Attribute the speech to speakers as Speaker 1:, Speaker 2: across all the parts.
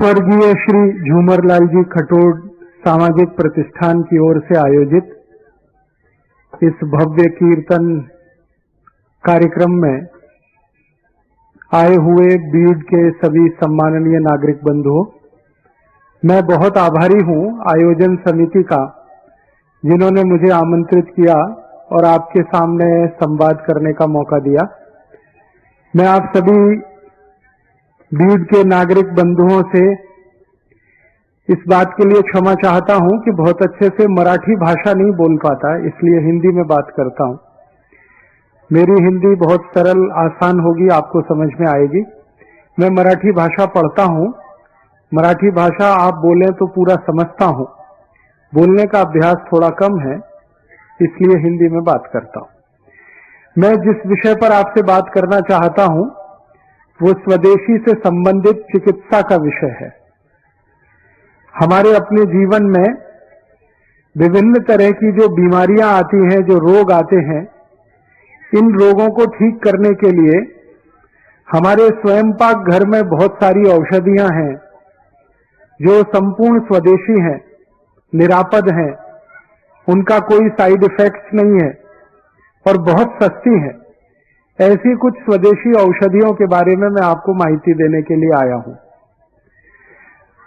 Speaker 1: स्वर्गीय श्री झूमरलाल जी खटोड़ सामाजिक प्रतिष्ठान की ओर से आयोजित इस भव्य कीर्तन कार्यक्रम में आए हुए बीड के सभी सम्माननीय नागरिक बंधुओं, मैं बहुत आभारी हूं आयोजन समिति का, जिन्होंने मुझे आमंत्रित किया और आपके सामने संवाद करने का मौका दिया। मैं आप सभी बीड के नागरिक बंधुओं से इस बात के लिए क्षमा चाहता हूं कि बहुत अच्छे से मराठी भाषा नहीं बोल पाता, इसलिए हिंदी में बात करता हूं। मेरी हिंदी बहुत सरल आसान होगी, आपको समझ में आएगी। मैं मराठी भाषा पढ़ता हूं, मराठी भाषा आप बोलें तो पूरा समझता हूं, बोलने का अभ्यास थोड़ा कम है, इसलिए हिंदी में बात करता हूं। मैं जिस विषय पर आपसे बात करना चाहता हूं वो स्वदेशी से संबंधित चिकित्सा का विषय है। हमारे अपने जीवन में विभिन्न तरह की जो बीमारियां आती हैं, जो रोग आते हैं, इन रोगों को ठीक करने के लिए हमारे स्वयं पाक घर में बहुत सारी औषधियां हैं जो संपूर्ण स्वदेशी हैं, निरापद हैं, उनका कोई साइड इफेक्ट्स नहीं है और बहुत सस्ती हैं। ऐसी कुछ स्वदेशी औषधियों के बारे में मैं आपको माहिती देने के लिए आया हूं।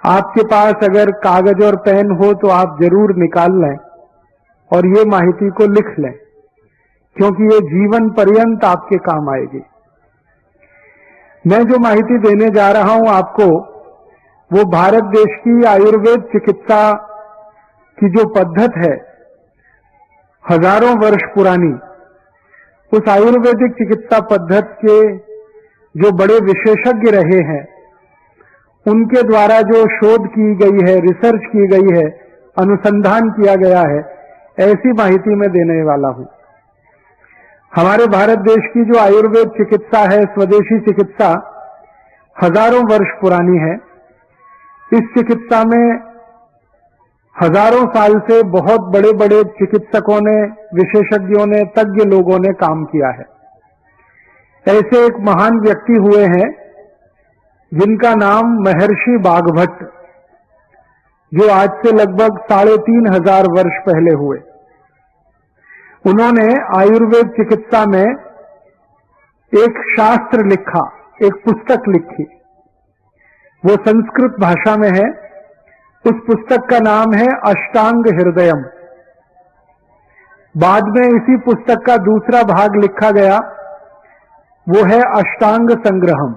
Speaker 1: आपके पास अगर कागज और पेन हो तो आप जरूर निकाल लें और ये माहिती को लिख लें, क्योंकि ये जीवन पर्यंत आपके काम आएगी। मैं जो माहिती देने जा रहा हूं आपको, वो भारत देश की आयुर्वेद चिकित्सा की जो पद्धत है, हजारों वर्ष पुरानी, उस आयुर्वेदिक चिकित्सा पद्धति के जो बड़े विशेषज्ञ रहे हैं, उनके द्वारा जो शोध की गई है, रिसर्च की गई है, अनुसंधान किया गया है, ऐसी माहिती मैं देने वाला हूं। हमारे भारत देश की जो आयुर्वेद चिकित्सा है, स्वदेशी चिकित्सा, हजारों वर्ष पुरानी है। इस चिकित्सा में हजारों साल से बहुत बड़े बड़े चिकित्सकों ने, विशेषज्ञों ने, तज्ञ लोगों ने काम किया है। ऐसे एक महान व्यक्ति हुए हैं जिनका नाम महर्षि बाघभट्ट, जो आज से लगभग 3500 वर्ष पहले हुए। उन्होंने आयुर्वेद चिकित्सा में एक शास्त्र लिखा, एक पुस्तक लिखी। वो संस्कृत भाषा में है। उस पुस्तक का नाम है अष्टांग हृदयम। बाद में इसी पुस्तक का दूसरा भाग लिखा गया, वो है अष्टांग संग्रहम।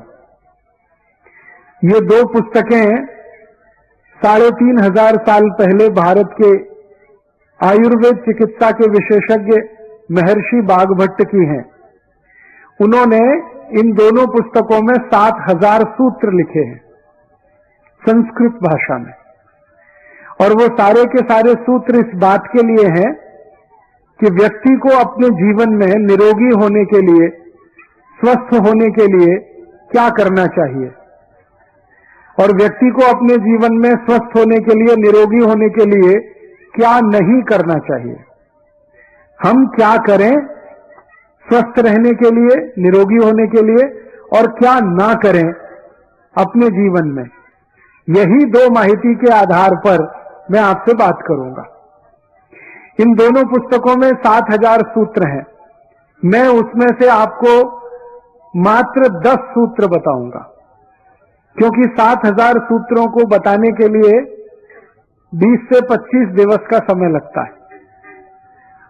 Speaker 1: ये दो पुस्तकें 3500 साल पहले भारत के आयुर्वेद चिकित्सा के विशेषज्ञ महर्षि बाघभट्ट की हैं। उन्होंने इन दोनों पुस्तकों में 7000 सूत्र लिखे हैं संस्कृत भाषा में, और वो सारे के सारे सूत्र इस बात के लिए हैं कि व्यक्ति को अपने जीवन में निरोगी होने के लिए, स्वस्थ होने के लिए क्या करना चाहिए, और व्यक्ति को अपने जीवन में स्वस्थ होने के लिए, निरोगी होने के लिए क्या नहीं करना चाहिए। हम क्या करें स्वस्थ रहने के लिए, निरोगी होने के लिए, और क्या ना करें अपने जीवन में। यही दो माहिती के आधार पर मैं आपसे बात करूंगा। इन दोनों पुस्तकों में 7000 सूत्र हैं। मैं उसमें से आपको मात्र 10 सूत्र बताऊंगा, क्योंकि 7000 सूत्रों को बताने के लिए 20 से 25 दिवस का समय लगता है,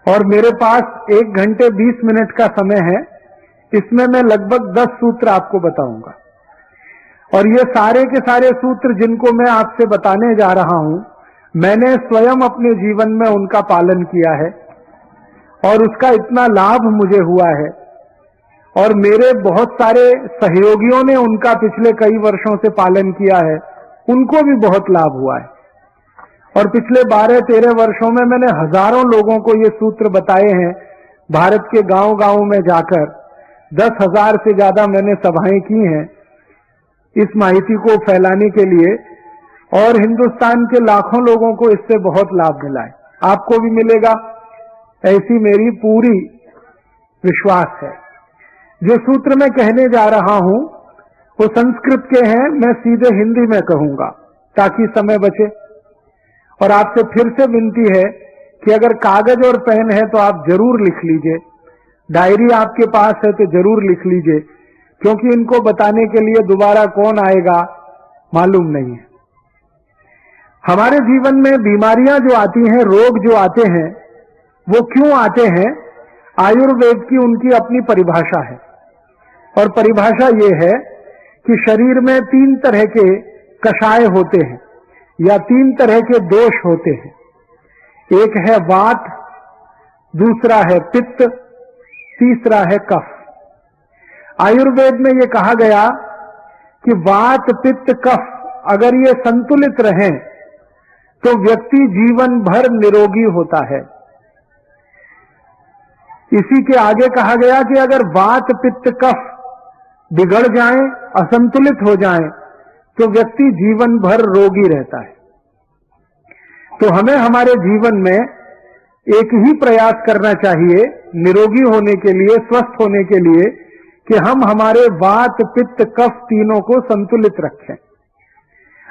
Speaker 1: और मेरे पास 1 घंटे 20 मिनट का समय है। इसमें मैं लगभग 10 सूत्र आपको बताऊंगा, और ये सारे के सारे सूत्र जिनको मैं आपसे बताने जा रहा हूं, मैंने स्वयं अपने जीवन में उनका पालन किया है और उसका इतना लाभ मुझे हुआ है, और मेरे बहुत सारे सहयोगियों ने उनका पिछले कई वर्षों से पालन किया है, उनको भी बहुत लाभ हुआ है। और पिछले 12-13 वर्षों में मैंने हजारों लोगों को ये सूत्र बताए हैं। भारत के गांव-गांव में जाकर 10,000 से ज्यादा मैंने सभाएं की हैं इस माहिती को फैलाने के लिए, और हिंदुस्तान के लाखों लोगों को इससे बहुत लाभ मिला है। आपको भी मिलेगा, ऐसी मेरी पूरी विश्वास है। जो सूत्र मैं कहने जा रहा हूं वो संस्कृत के हैं, मैं सीधे हिंदी में कहूंगा ताकि समय बचे। और आपसे फिर से विनती है कि अगर कागज और पेन है तो आप जरूर लिख लीजिए, डायरी आपके पास है तो जरूर लिख लीजिए, क्योंकि इनको बताने के लिए दोबारा कौन आएगा मालूम नहीं है। हमारे जीवन में बीमारियां जो आती हैं, रोग जो आते हैं, वो क्यों आते हैं? आयुर्वेद की उनकी अपनी परिभाषा है, और परिभाषा ये है कि शरीर में 3 तरह के कषाय होते हैं या 3 तरह के दोष होते हैं। एक है वात, दूसरा है पित्त, तीसरा है कफ। आयुर्वेद में ये कहा गया कि वात, पित्त, कफ अगर ये संतुलित रहें तो व्यक्ति जीवन भर निरोगी होता है। इसी के आगे कहा गया कि अगर वात, पित्त, कफ बिगड़ जाएं, असंतुलित हो जाएं, तो व्यक्ति जीवन भर रोगी रहता है। तो हमें हमारे जीवन में एक ही प्रयास करना चाहिए निरोगी होने के लिए, स्वस्थ होने के लिए, कि हम हमारे वात, पित्त, कफ तीनों को संतुलित रखें।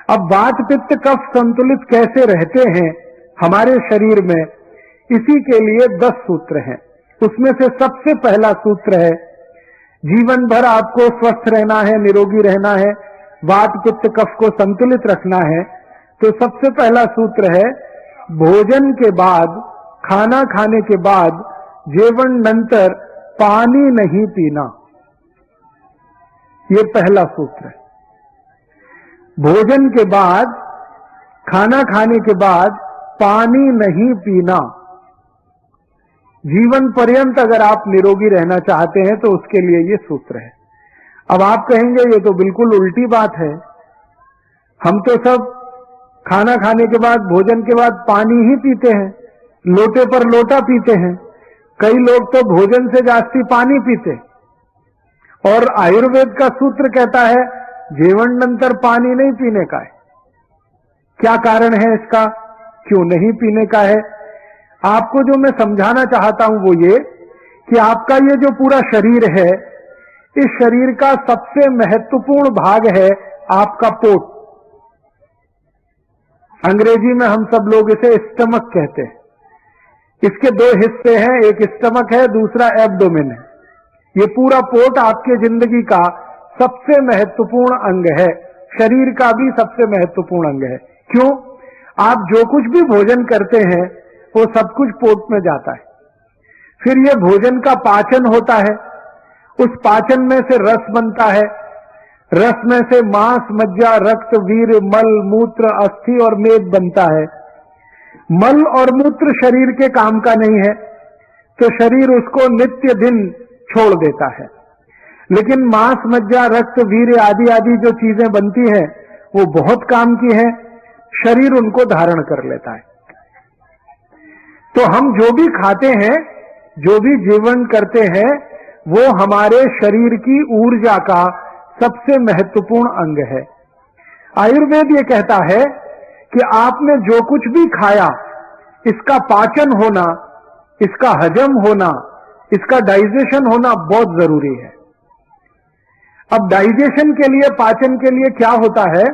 Speaker 1: अब वात, पित्त, कफ संतुलित कैसे रहते हैं हमारे शरीर में, इसी के लिए 10 सूत्र हैं। उसमें से सबसे पहला सूत्र है, जीवन भर आपको स्वस्थ रहना है, निरोगी रहना है, वात, पित्त, कफ को संतुलित रखना है, तो सबसे पहला सूत्र है, भोजन के बाद, खाना खाने के बाद, जेवण नंतर पानी नहीं पीना। ये पहला सूत्र है। भोजन के बाद, खाना खाने के बाद पानी नहीं पीना। जीवन पर्यंत अगर आप निरोगी रहना चाहते हैं तो उसके लिए ये सूत्र है। अब आप कहेंगे ये तो बिल्कुल उल्टी बात है, हम तो सब खाना खाने के बाद, भोजन के बाद पानी ही पीते हैं, लोटे पर लोटा पीते हैं। कई लोग तो भोजन से जास्ती पानी पीते। और आयुर्वेद का सूत्र कहता है जेवण नंतर पानी नहीं पीने का है। क्या कारण है इसका, क्यों नहीं पीने का है? आपको जो मैं समझाना चाहता हूं वो ये कि आपका ये जो पूरा शरीर है, इस शरीर का सबसे महत्वपूर्ण भाग है आपका पोट। अंग्रेजी में हम सब लोग इसे स्टमक कहते हैं। इसके 2 हिस्से हैं, एक स्टमक है, दूसरा एब्डोमेन है। ये पूरा पोट आपके जिंदगी का सबसे महत्वपूर्ण अंग है, शरीर का भी सबसे महत्वपूर्ण अंग है। क्यों? आप जो कुछ भी भोजन करते हैं वो सब कुछ पोट में जाता है। फिर ये भोजन का पाचन होता है, उस पाचन में से रस बनता है, रस में से मांस, मज्जा, रक्त, वीर, मल, मूत्र, अस्थि और मेद बनता है। मल और मूत्र शरीर के काम का नहीं है, तो शरीर उसको नित्य दिन छोड़ देता है। लेकिन मांस, मज्जा, रक्त, वीर आदि आदि जो चीजें बनती हैं वो बहुत काम की हैं, शरीर उनको धारण कर लेता है। तो हम जो भी खाते हैं, जो भी जीवन करते हैं, वो हमारे शरीर की ऊर्जा का सबसे महत्वपूर्ण अंग है। आयुर्वेद ये कहता है कि आपने जो कुछ भी खाया, इसका पाचन होना, इसका हजम होना, इसका डाइजेशन होना बहुत जरूरी है। अब डाइजेशन के लिए, पाचन के लिए क्या होता है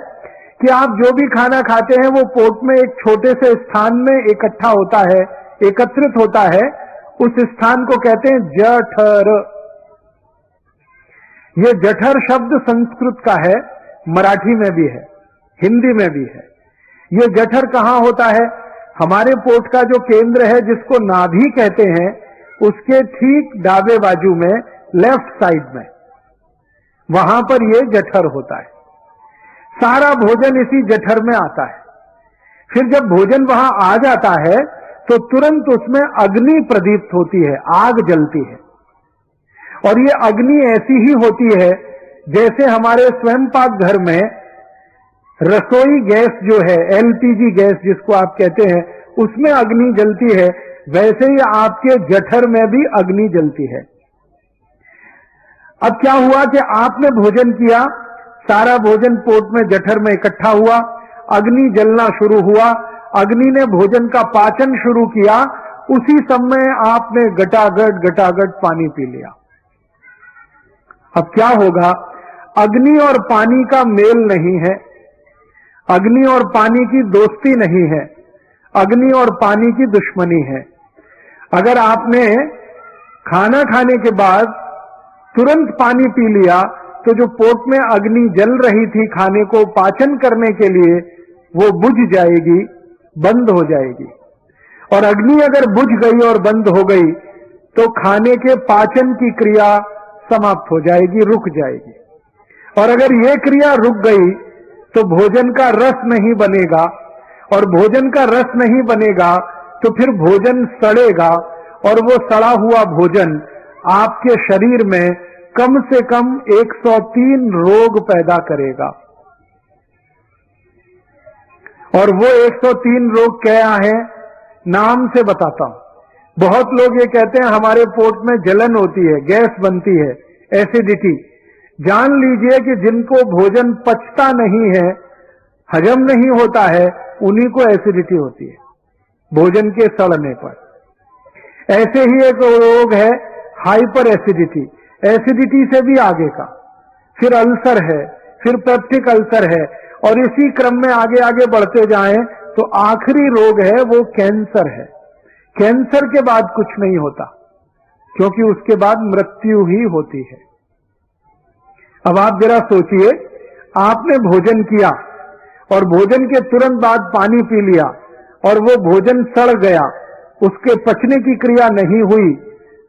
Speaker 1: कि आप जो भी खाना खाते हैं वो पोट में एक छोटे से स्थान में इकट्ठा होता है, एकत्रित होता है। उस स्थान को कहते हैं जठर। ये जठर शब्द संस्कृत का है, मराठी में भी है, हिंदी में भी है। ये जठर कहां होता है? हमारे पोट का जो केंद्र है, जिसको नाभि कहते हैं, उसके ठीक दावे बाजू में, लेफ्ट साइड में, वहां पर ये जठर होता है। सारा भोजन इसी जठर में आता है। फिर जब भोजन वहां आ जाता है तो तुरंत उसमें अग्नि प्रदीप्त होती है, आग जलती है। और ये अग्नि ऐसी ही होती है जैसे हमारे स्वयं पाक घर में रसोई गैस जो है, एलपीजी गैस जिसको आप कहते हैं, उसमें अग्नि जलती है, वैसे ही आपके जठर में भी अग्नि जलती है। अब क्या हुआ कि आपने भोजन किया, सारा भोजन पोट में, जठर में इकट्ठा हुआ, अग्नि जलना शुरू हुआ, अग्नि ने भोजन का पाचन शुरू किया, उसी समय आपने गटागट पानी पी लिया। अब क्या होगा? अग्नि और पानी का मेल नहीं है, अग्नि और पानी की दोस्ती नहीं है, अग्नि और पानी की दुश्मनी है। अगर आपने खाना खाने के बाद तुरंत पानी पी लिया तो जो पोट में अग्नि जल रही थी खाने को पाचन करने के लिए, वो बुझ जाएगी, बंद हो जाएगी। और अग्नि अगर बुझ गई और बंद हो गई तो खाने के पाचन की क्रिया समाप्त हो जाएगी, रुक जाएगी। और अगर ये क्रिया रुक गई तो भोजन का रस नहीं बनेगा, और भोजन का रस नहीं बनेगा तो फिर भोजन सड़ेगा, और वो सड़ा हुआ भोजन आपके शरीर में कम से कम 103 रोग पैदा करेगा। और वो 103 रोग क्या है, नाम से बताता हूं। बहुत लोग ये कहते हैं हमारे पोट में जलन होती है, गैस बनती है, एसिडिटी। जान लीजिए कि जिनको भोजन पचता नहीं है, हजम नहीं होता है, उन्हीं को एसिडिटी होती है भोजन के सड़ने पर। ऐसे ही एक रोग है हाइपर एसिडिटी, एसिडिटी से भी आगे का, फिर अल्सर है, फिर पेप्टिक अल्सर है, और इसी क्रम में आगे आगे बढ़ते जाएं तो आखिरी रोग है वो कैंसर है। कैंसर के बाद कुछ नहीं होता, क्योंकि उसके बाद मृत्यु ही होती है। अब आप जरा सोचिए, आपने भोजन किया और भोजन के तुरंत बाद पानी पी लिया और वो भोजन सड़ गया, उसके पचने की क्रिया नहीं हुई,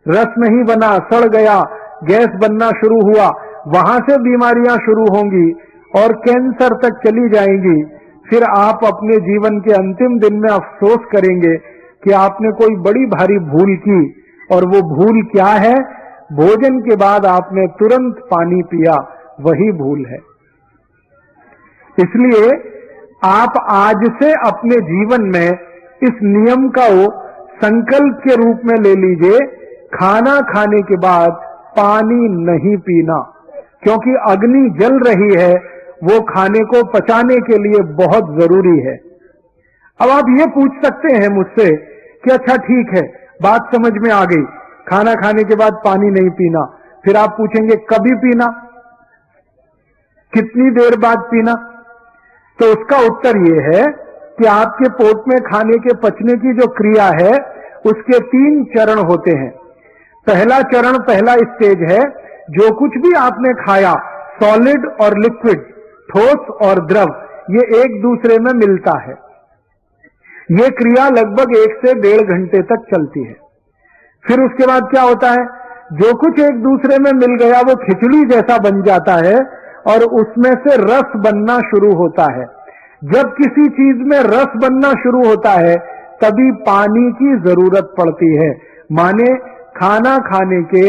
Speaker 1: रस नहीं बना, सड़ गया, गैस बनना शुरू हुआ, वहां से बीमारियां शुरू होंगी और कैंसर तक चली जाएंगी। फिर आप अपने जीवन के अंतिम दिन में अफसोस करेंगे कि आपने कोई बड़ी भारी भूल की। और वो भूल क्या है? भोजन के बाद आपने तुरंत पानी पिया, वही भूल है। इसलिए आप आज से अपने जीवन में इस नियम का संकल्प के रूप में ले लीजिए, खाना खाने के बाद पानी नहीं पीना, क्योंकि अग्नि जल रही है, वो खाने को पचाने के लिए बहुत जरूरी है। अब आप ये पूछ सकते हैं मुझसे कि अच्छा ठीक है, बात समझ में आ गई, खाना खाने के बाद पानी नहीं पीना। फिर आप पूछेंगे कभी पीना, कितनी देर बाद पीना? तो उसका उत्तर यह है कि आपके पोट में खाने के पचने की जो क्रिया है उसके 3 चरण होते हैं। पहला चरण, पहला स्टेज है, जो कुछ भी आपने खाया, सॉलिड और लिक्विड, ठोस और द्रव, ये एक दूसरे में मिलता है। ये क्रिया लगभग 1 से 1.5 घंटे तक चलती है। फिर उसके बाद क्या होता है? जो कुछ एक दूसरे में मिल गया वो खिचड़ी जैसा बन जाता है और उसमें से रस बनना शुरू होता है। जब किसी चीज में रस बनना शुरू होता है तभी पानी की जरूरत पड़ती है। माने खाना खाने के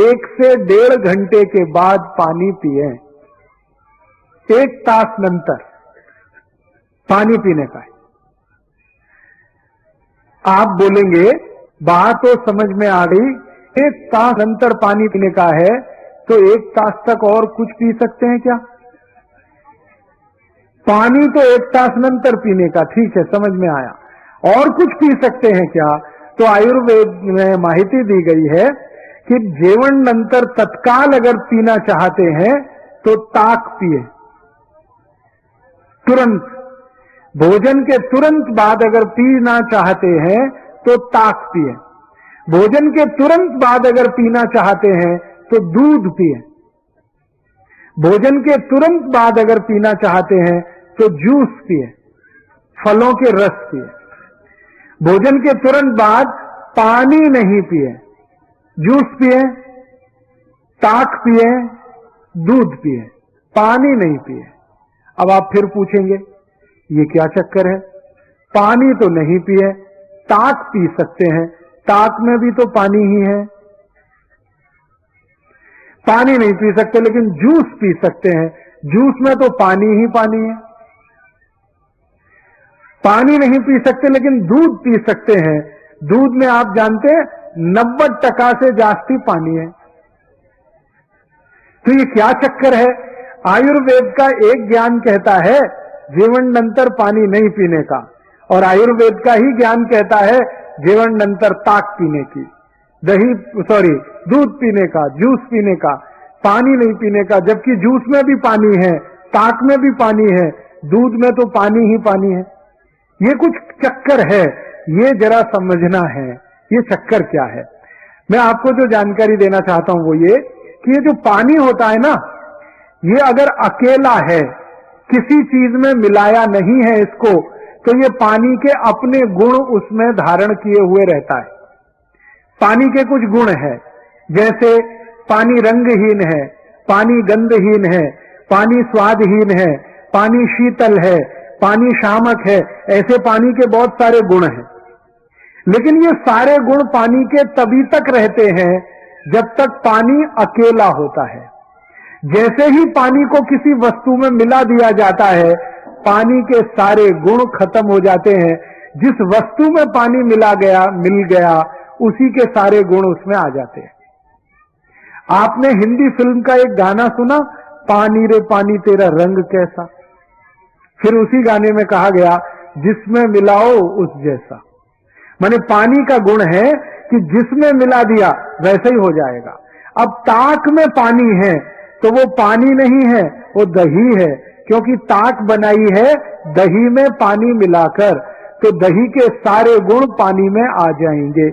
Speaker 1: 1 से 1.5 घंटे के बाद पानी पिए, 1 तास नंतर पानी पीने का है। आप बोलेंगे बात तो समझ में आ गई, 1 तास अंतर पानी पीने का है तो 1 तास तक और कुछ पी सकते हैं क्या? पानी तो 1 तास नंतर पीने का, ठीक है, समझ में आया। और कुछ पी सकते हैं क्या? तो आयुर्वेद में माहिती दी गई है कि जेवण नंतर तत्काल अगर पीना चाहते हैं तो ताक पिए, तुरंत। भोजन के तुरंत बाद अगर पीना चाहते हैं तो ताक पिए। भोजन के तुरंत बाद अगर पीना चाहते हैं तो दूध पिए। भोजन के तुरंत बाद अगर पीना चाहते हैं तो जूस पिए, फलों के रस पिए। भोजन के तुरंत बाद पानी नहीं पिए, जूस पिए, ताक पिए, दूध पिए, पानी नहीं पिए। अब आप फिर पूछेंगे ये क्या चक्कर है? पानी तो नहीं पिए, ताक पी सकते हैं, ताक में भी तो पानी ही है। पानी नहीं पी सकते लेकिन जूस पी सकते हैं, जूस में तो पानी ही पानी है। पानी नहीं पी सकते लेकिन दूध पी सकते हैं, दूध में आप जानते हैं 90% से जास्ती पानी है। तो ये क्या चक्कर है? आयुर्वेद का एक ज्ञान कहता है जीवन नंतर पानी नहीं पीने का, और आयुर्वेद का ही ज्ञान कहता है जीवन नंतर ताक पीने की, दूध पीने का, जूस पीने का। पानी नहीं पीने का, जबकि जूस में भी पानी है, ताक में भी पानी है, दूध में तो पानी ही पानी है। ये कुछ चक्कर है, ये जरा समझना है ये चक्कर क्या है। मैं आपको जो जानकारी देना चाहता हूं वो ये कि ये जो पानी होता है ना, ये अगर अकेला है, किसी चीज में मिलाया नहीं है इसको, तो ये पानी के अपने गुण उसमें धारण किए हुए रहता है। पानी के कुछ गुण है, जैसे पानी रंगहीन है, पानी गंधहीन है, पानी स्वादहीन है, पानी शीतल है, पानी शामक है, ऐसे पानी के बहुत सारे गुण हैं। लेकिन ये सारे गुण पानी के तभी तक रहते हैं जब तक पानी अकेला होता है। जैसे ही पानी को किसी वस्तु में मिला दिया जाता है, पानी के सारे गुण खत्म हो जाते हैं। जिस वस्तु में पानी मिल गया उसी के सारे गुण उसमें आ जाते हैं। आपने हिंदी फिल्म का एक गाना सुना, पानी रे पानी तेरा रंग कैसा। फिर उसी गाने में कहा गया जिसमें मिलाओ उस जैसा। माने पानी का गुण है कि जिसमें मिला दिया वैसे ही हो जाएगा। अब ताक में पानी है तो वो पानी नहीं है, वो दही है, क्योंकि ताक बनाई है दही में पानी मिलाकर, तो दही के सारे गुण पानी में आ जाएंगे।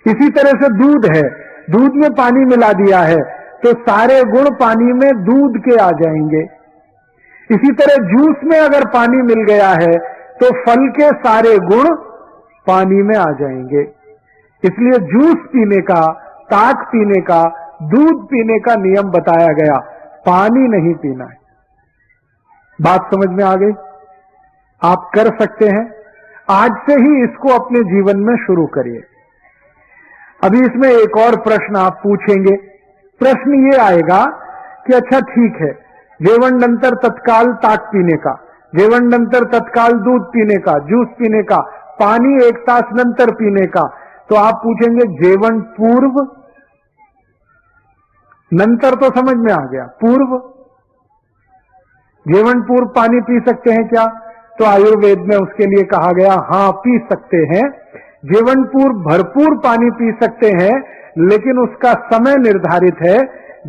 Speaker 1: इसी तरह से दूध है, दूध में पानी मिला दिया है तो सारे गुण पानी में दूध के आ जाएंगे। इसी तरह जूस में अगर पानी मिल गया है तो फल के सारे गुण पानी में आ जाएंगे। इसलिए जूस पीने का, ताक पीने का, दूध पीने का नियम बताया गया, पानी नहीं पीना है। बात समझ में आ गई? आप कर सकते हैं, आज से ही इसको अपने जीवन में शुरू करिए। अभी इसमें एक और प्रश्न आप पूछेंगे। प्रश्न ये आएगा कि अच्छा ठीक है, जेवण नंतर तत्काल ताक पीने का, जेवण नंतर तत्काल दूध पीने का, जूस पीने का, पानी 1 तास नंतर पीने का, तो आप पूछेंगे जेवण पूर्व? नंतर तो समझ में आ गया, पूर्व? जेवण पूर्व पानी पी सकते हैं क्या? तो आयुर्वेद में उसके लिए कहा गया हां पी सकते हैं। जेवण पूर्व भरपूर पानी पी सकते हैं, लेकिन उसका समय निर्धारित है।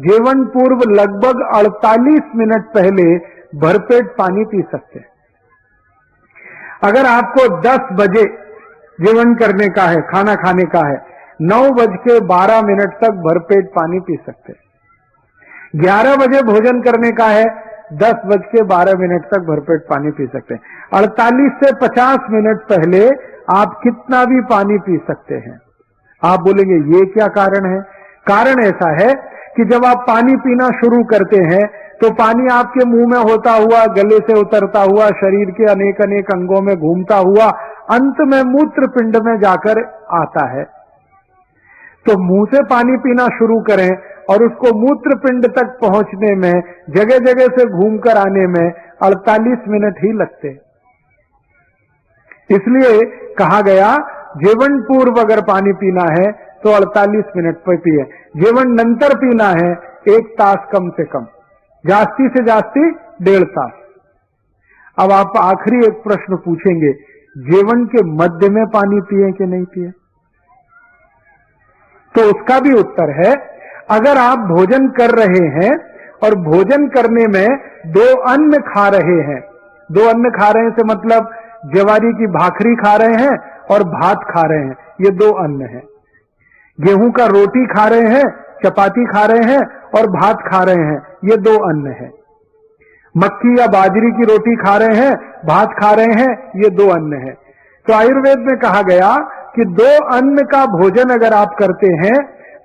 Speaker 1: जेवण पूर्व लगभग 48 मिनट पहले भरपेट पानी पी सकते हैं। अगर आपको 10 बजे जेवण करने का है, खाना खाने का है, 9:12 तक भरपेट पानी पी सकते हैं। 11 बजे भोजन करने का है, 10:12 तक भरपेट पानी पी सकते हैं। 48 से 50 मिनट पहले आप कितना भी पानी पी सकते हैं। आप बोलेंगे ये क्या कारण है? कारण ऐसा है कि जब आप पानी पीना शुरू करते हैं तो पानी आपके मुंह में होता हुआ, गले से उतरता हुआ, शरीर के अनेक अनेक अंगों में घूमता हुआ अंत में मूत्र पिंड में जाकर आता है। तो मुंह से पानी पीना शुरू करें और उसको मूत्र पिंड तक पहुंचने में, जगह जगह से घूमकर आने में 48 मिनट ही लगते। इसलिए कहा गया जेवण पूर्व अगर पानी पीना है तो 48 मिनट पर पिए। जेवण नंतर पीना है 1 तास कम से कम, जास्ती से जास्ती 1.5 तास। अब आप आखिरी एक प्रश्न पूछेंगे, जेवण के मध्य में पानी पिए कि नहीं पिए? तो उसका भी उत्तर है, अगर आप भोजन कर रहे हैं और भोजन करने में 2 अन्न खा रहे हैं, 2 अन्न खा रहे हैं से मतलब ज्वारी की भाखरी खा रहे हैं और भात खा रहे हैं, ये 2 अन्न हैं। गेहूं का रोटी खा रहे हैं, चपाती खा रहे हैं और भात खा रहे हैं, ये 2 अन्न हैं। मक्की या बाजरी की रोटी खा रहे हैं, भात खा रहे हैं, ये 2 अन्न हैं। तो आयुर्वेद में कहा गया कि 2 अन्न का भोजन अगर आप करते हैं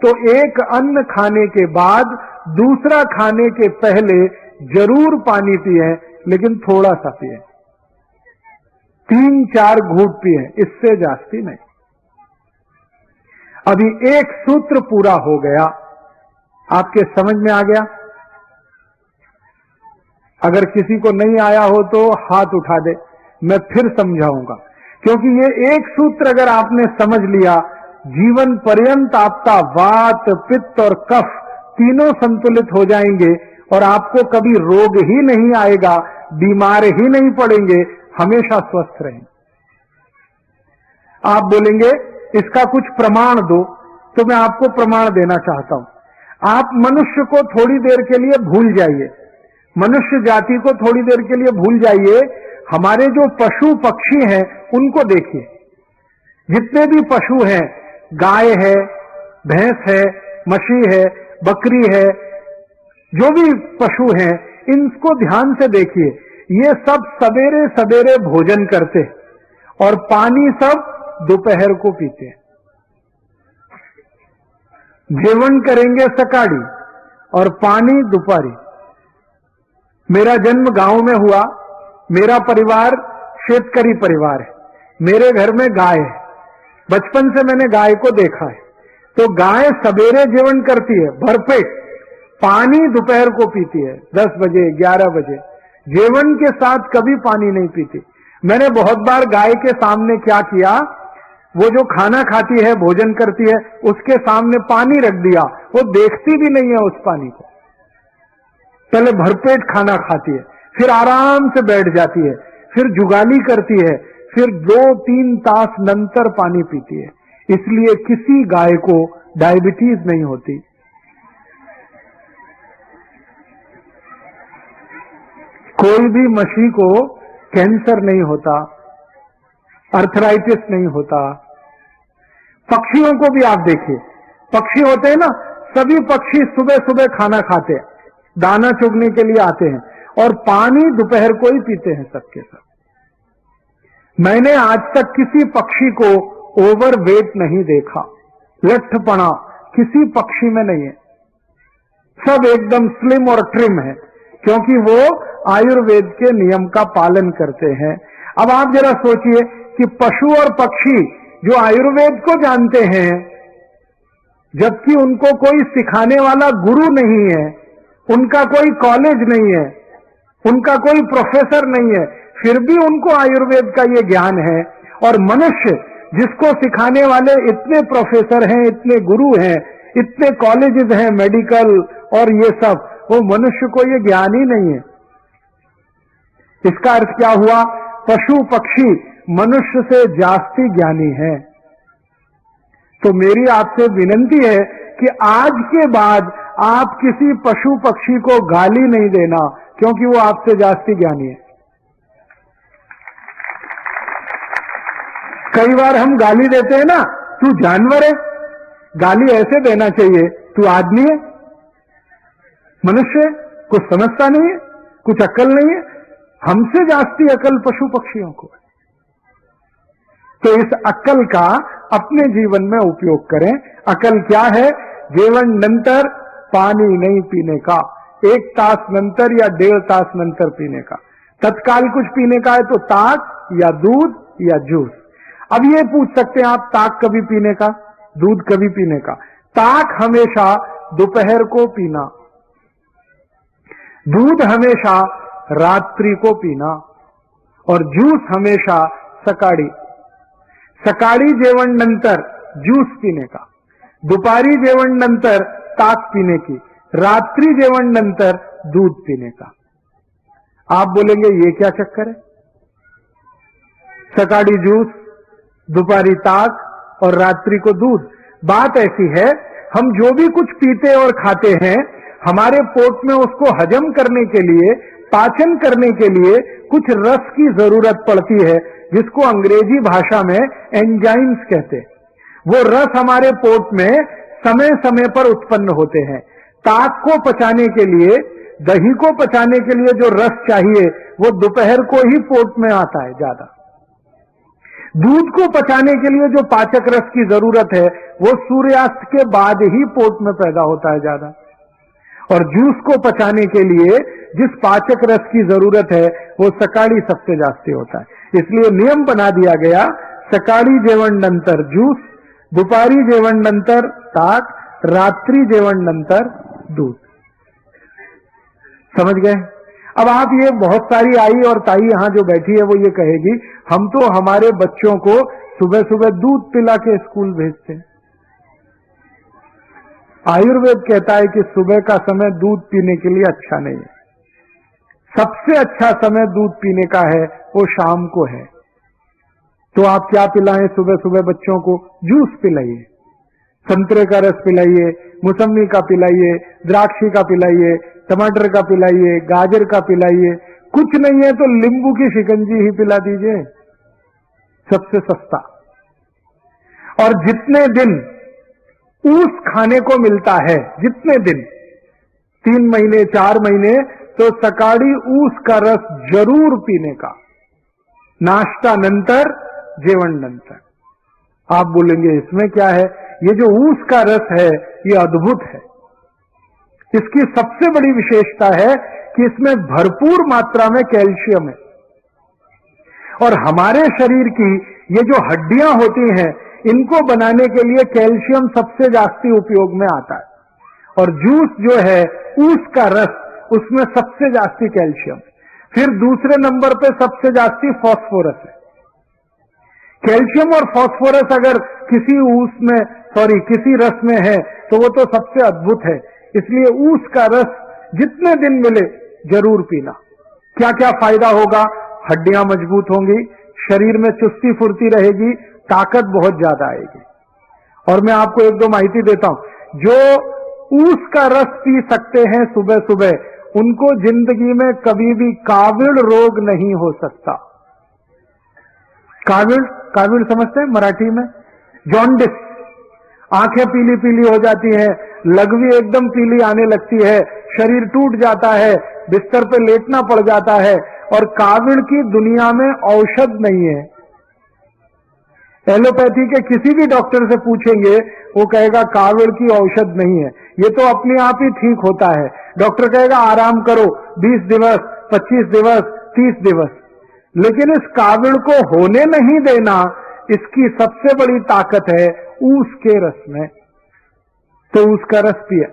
Speaker 1: तो एक अन्न खाने के बाद दूसरा खाने के पहले जरूर पानी पिए, लेकिन थोड़ा सा पिए, 3-4 घूंट पिए, इससे जास्ती नहीं। अभी एक सूत्र पूरा हो गया, आपके समझ में आ गया? अगर किसी को नहीं आया हो तो हाथ उठा दे, मैं फिर समझाऊंगा, क्योंकि ये एक सूत्र अगर आपने समझ लिया, जीवन पर्यंत आपका वात, पित्त और कफ तीनों संतुलित हो जाएंगे और आपको कभी रोग ही नहीं आएगा, बीमार ही नहीं पड़ेंगे, हमेशा स्वस्थ रहेंगे। आप बोलेंगे इसका कुछ प्रमाण दो, तो मैं आपको प्रमाण देना चाहता हूं। आप मनुष्य को थोड़ी देर के लिए भूल जाइए, मनुष्य जाति को थोड़ी देर के लिए भूल जाइए, हमारे जो पशु पक्षी हैं उनको देखिए। जितने भी पशु हैं, गाय है, भैंस है, मछली है, बकरी है, जो भी पशु हैं, इनको ध्यान से देखिए। ये सब सवेरे सवेरे भोजन करते और पानी सब दोपहर को पीते। जेवण करेंगे सकाड़ी और पानी दोपहरी। मेरा जन्म गांव में हुआ, मेरा परिवार शेतकरी परिवार है, मेरे घर में गाय है, बचपन से मैंने गाय को देखा है। तो गाय सवेरे जेवण करती है भरपेट, पानी दोपहर को पीती है 10 बजे 11 बजे, जेवण के साथ कभी पानी नहीं पीती। मैंने बहुत बार गाय के सामने क्या किया, वो जो खाना खाती है, भोजन करती है, उसके सामने पानी रख दिया, वो देखती भी नहीं है उस पानी को। पहले भरपेट खाना खाती है, फिर आराम से बैठ जाती है, फिर जुगाली करती है, फिर 2-3 तास नंतर पानी पीती है। इसलिए किसी गाय को डायबिटीज नहीं होती। कोई भी मछली को कैंसर नहीं होता, अर्थराइटिस नहीं होता। पक्षियों को भी आप देखिए, पक्षी होते हैं ना, सभी पक्षी सुबह सुबह खाना खाते हैं, दाना चुगने के लिए आते हैं और पानी दोपहर को ही पीते हैं सबके सब। मैंने आज तक किसी पक्षी को ओवरवेट नहीं देखा, लट्ठपना किसी पक्षी में नहीं है, सब एकदम स्लिम और ट्रिम है, क्योंकि वो आयुर्वेद के नियम का पालन करते हैं। अब आप जरा सोचिए कि पशु और पक्षी जो आयुर्वेद को जानते हैं, जबकि उनको कोई सिखाने वाला गुरु नहीं है, उनका कोई कॉलेज नहीं है, उनका कोई प्रोफेसर नहीं है, फिर भी उनको आयुर्वेद का ये ज्ञान है। और मनुष्य जिसको सिखाने वाले इतने प्रोफेसर हैं, इतने गुरु हैं, इतने कॉलेजेस हैं मेडिकल और ये सब, वो मनुष्य को ये ज्ञान ही नहीं है। इसका अर्थ क्या हुआ, पशु पक्षी मनुष्य से जास्ती ज्ञानी है। तो मेरी आपसे विनती है कि आज के बाद आप किसी पशु पक्षी को गाली नहीं देना, क्योंकि वो आपसे जास्ती ज्ञानी है। कई बार हम गाली देते हैं ना, तू जानवर है, गाली ऐसे देना चाहिए, तू आदमी है, मनुष्य है, कुछ समझता नहीं है, कुछ अक्ल नहीं है। हमसे जास्ती अक्ल पशु पक्षियों को है। तो इस अक्ल का अपने जीवन में उपयोग करें। अक्ल क्या है, जेवण नंतर पानी नहीं पीने का, 1 तास नंतर या 1.5 तास नंतर पीने का। तत्काल कुछ पीने का है तो ताक या दूध या जूस। अब ये पूछ सकते हैं आप, ताक कभी पीने का, दूध कभी पीने का? ताक हमेशा दोपहर को पीना, दूध हमेशा रात्रि को पीना और जूस हमेशा सकाळी। सकाळी जेवण नंतर जूस पीने का, दुपारी जेवण नंतर ताक पीने की, रात्रि जेवण नंतर दूध पीने का। आप बोलेंगे ये क्या चक्कर है, सकाळी जूस, दोपहरी ताक और रात्रि को दूध? बात ऐसी है, हम जो भी कुछ पीते और खाते हैं, हमारे पेट में उसको हजम करने के लिए, पाचन करने के लिए कुछ रस की जरूरत पड़ती है, जिसको अंग्रेजी भाषा में एंजाइम्स कहते हैं। वो रस हमारे पेट में समय समय पर उत्पन्न होते हैं। ताक को पचाने के लिए, दही को पचाने के लिए जो रस चाहिए, वो दोपहर को ही पेट में आता है ज्यादा। दूध को पचाने के लिए जो पाचक रस की जरूरत है, वो सूर्यास्त के बाद ही पेट में पैदा होता है ज्यादा। और जूस को पचाने के लिए जिस पाचक रस की जरूरत है, वो सकाळी सबसे जास्ती होता है। इसलिए नियम बना दिया गया, सकाळी जेवण नंतर जूस, दुपारी जेवण नंतर ताक, रात्रि जेवण नंतर दूध। समझ गए? अब आप ये बहुत सारी आई और ताई यहां जो बैठी है, वो ये कहेगी, हम तो हमारे बच्चों को सुबह सुबह दूध पिला के स्कूल भेजते हैं। आयुर्वेद कहता है कि सुबह का समय दूध पीने के लिए अच्छा नहीं है। सबसे अच्छा समय दूध पीने का है वो शाम को है। तो आप क्या पिलाएं सुबह सुबह बच्चों को? जूस पिलाइए। संतरे का रस पिलाइए, मौसमी का पिलाइए, द्राक्षी का पिलाइए, टमाटर का पिलाइए, गाजर का पिलाइए, कुछ नहीं है तो नींबू की शिकंजी ही पिला दीजिए, सबसे सस्ता। और जितने दिन ऊस खाने को मिलता है, जितने दिन 3 महीने 4 महीने, तो सकाळी ऊस का रस जरूर पीने का, नाश्ता नंतर, जेवण नंतर। आप बोलेंगे इसमें क्या है? ये जो ऊस का रस है ये अद्भुत है। इसकी सबसे बड़ी विशेषता है कि इसमें भरपूर मात्रा में कैल्शियम है, और हमारे शरीर की ये जो हड्डियां होती हैं इनको बनाने के लिए कैल्शियम सबसे जास्ती उपयोग में आता है, और जूस जो है ऊस का रस, उसमें सबसे जास्ती कैल्शियम। फिर दूसरे नंबर पे सबसे जास्ती फास्फोरस है। कैल्शियम और फास्फोरस अगर किसी किसी रस में है तो वो तो सबसे अद्भुत है। इसलिए ऊस का रस जितने दिन मिले जरूर पीना। क्या क्या फायदा होगा? हड्डियां मजबूत होंगी, शरीर में चुस्ती फुर्ती रहेगी, ताकत बहुत ज्यादा आएगी। और मैं आपको एक दो माहिती देता हूं। जो ऊस का रस पी सकते हैं सुबह सुबह, उनको जिंदगी में कभी भी काविड़ रोग नहीं हो सकता। काविड़ समझते हैं मराठी में? जॉन्डिस, आंखें पीली पीली हो जाती हैं, लघवी एकदम पीली आने लगती है, शरीर टूट जाता है, बिस्तर पे लेटना पड़ जाता है, और काविड़ की दुनिया में औषध नहीं है। एलोपैथी के किसी भी डॉक्टर से पूछेंगे, वो कहेगा काविड़ की औषध नहीं है, ये तो अपने आप ही ठीक होता है। डॉक्टर कहेगा आराम करो 20 दिवस, 25 दिवस, 30 दिवस, लेकिन इस काविड़ को होने नहीं देना, इसकी सबसे बड़ी ताकत है ऊस के रस में। तो ऊस का रस पिए,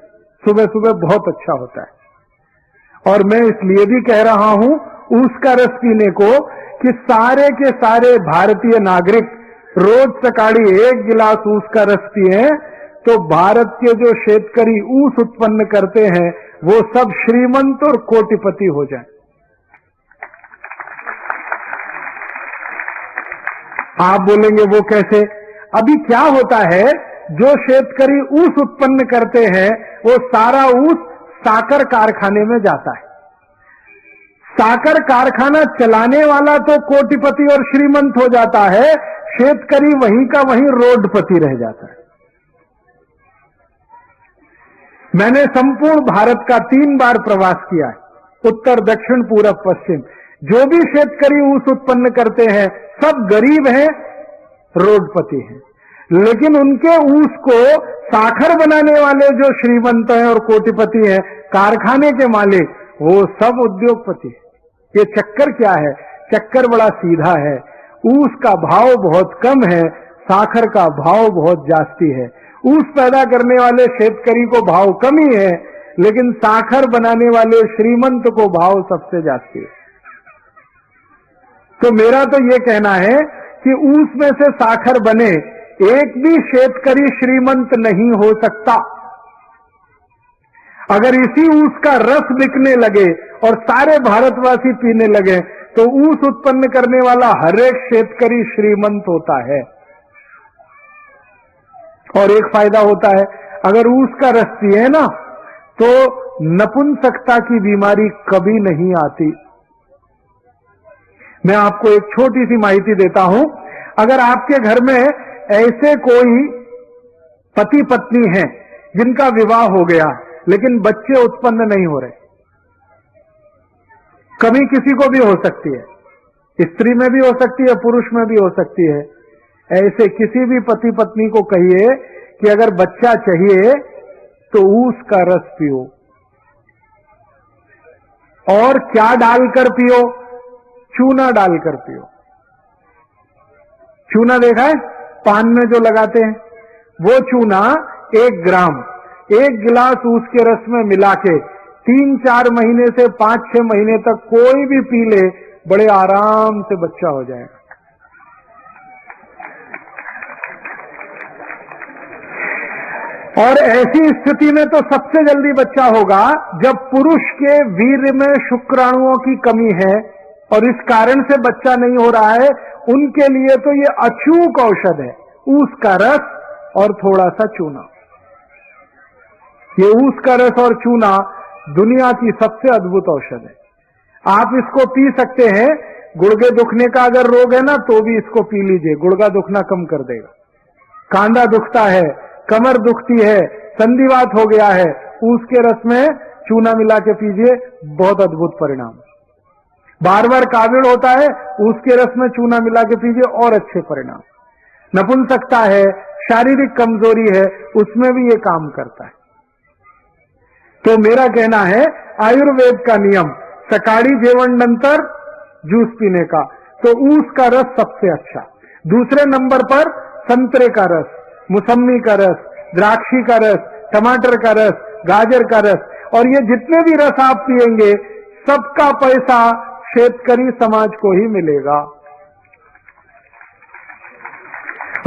Speaker 1: सुबह सुबह बहुत अच्छा होता है। और मैं इसलिए भी कह रहा हूं ऊस का रस पीने को कि सारे के सारे भारतीय नागरिक रोज सकाळी 1 गिलास ऊस का रस पिए, तो भारत के जो शेतकरी ऊस उत्पन्न करते हैं वो सब श्रीमंत और कोटिपति हो जाएं। आप बोलेंगे वो कैसे? अभी क्या होता है, जो शेतकरी ऊस उत्पन्न करते हैं वो सारा ऊस साकर कारखाने में जाता है। साकर कारखाना चलाने वाला तो कोटिपति और श्रीमंत हो जाता है, शेतकरी वहीं का वहीं रोडपति रह जाता है। मैंने संपूर्ण भारत का 3 बार प्रवास किया है, उत्तर, दक्षिण, पूरब, पश्चिम। जो भी शेतकरी ऊस उत्पन्न करते हैं सब गरीब हैं, रोडपति हैं, लेकिन उनके ऊस को साखर बनाने वाले जो श्रीमंत हैं और कोटिपति हैं, कारखाने के मालिक, वो सब उद्योगपति। ये चक्कर क्या है? चक्कर बड़ा सीधा है। ऊस का भाव बहुत कम है, साखर का भाव बहुत जास्ती है। ऊस पैदा करने वाले शेतकरी को भाव कम ही है, लेकिन साखर बनाने वाले श्रीमंत को भाव सबसे जास्ती है। तो मेरा तो ये कहना है कि ऊस में से साखर बने, एक भी शेतकरी श्रीमंत नहीं हो सकता। अगर इसी ऊस का रस बिकने लगे और सारे भारतवासी पीने लगे, तो ऊस उत्पन्न करने वाला हर एक शेतकरी श्रीमंत होता है। और एक फायदा होता है, अगर ऊस का रस पिए ना, तो नपुंसकता की बीमारी कभी नहीं आती। मैं आपको एक छोटी सी माहिती देता हूं। अगर आपके घर में ऐसे कोई पति पत्नी हैं जिनका विवाह हो गया लेकिन बच्चे उत्पन्न नहीं हो रहे, कभी किसी को भी हो सकती है, स्त्री में भी हो सकती है, पुरुष में भी हो सकती है, ऐसे किसी भी पति पत्नी को कहिए कि अगर बच्चा चाहिए तो ऊस का रस पियो। और क्या डालकर पियो? चूना डालकर पियो। चूना देखा है पान में जो लगाते हैं, वो चूना 1 ग्राम 1 गिलास ऊस के रस में मिला के 3-4 महीने से 5-6 महीने तक कोई भी पी ले, बड़े आराम से बच्चा हो जाएगा। और ऐसी स्थिति में तो सबसे जल्दी बच्चा होगा जब पुरुष के वीर्य में शुक्राणुओं की कमी है और इस कारण से बच्चा नहीं हो रहा है। उनके लिए तो ये अचूक औषध है, ऊस का रस और थोड़ा सा चूना। ये ऊस का रस और चूना दुनिया की सबसे अद्भुत औषध है। आप इसको पी सकते हैं। गुर्गे दुखने का अगर रोग है ना तो भी इसको पी लीजिए, गुर्गा दुखना कम कर देगा। कांधा दुखता है, कमर दुखती है, संधिवात हो गया है, ऊस के रस में चूना मिला के पीजिए, बहुत अद्भुत परिणाम। बार बार काविड़ होता है, ऊस के रस में चूना मिला के पीजिए, और अच्छे परिणाम। नपुंसकता है, शारीरिक कमजोरी है, उसमें भी ये काम करता है। तो मेरा कहना है आयुर्वेद का नियम सकाळी जेवण नंतर जूस पीने का, तो ऊस का रस सबसे अच्छा। दूसरे नंबर पर संतरे का रस, मौसमी का रस, द्राक्षी का रस, टमाटर का रस, गाजर का रस, और ये जितने भी रस आप पिएंगे सबका पैसा शेतकरी समाज को ही मिलेगा।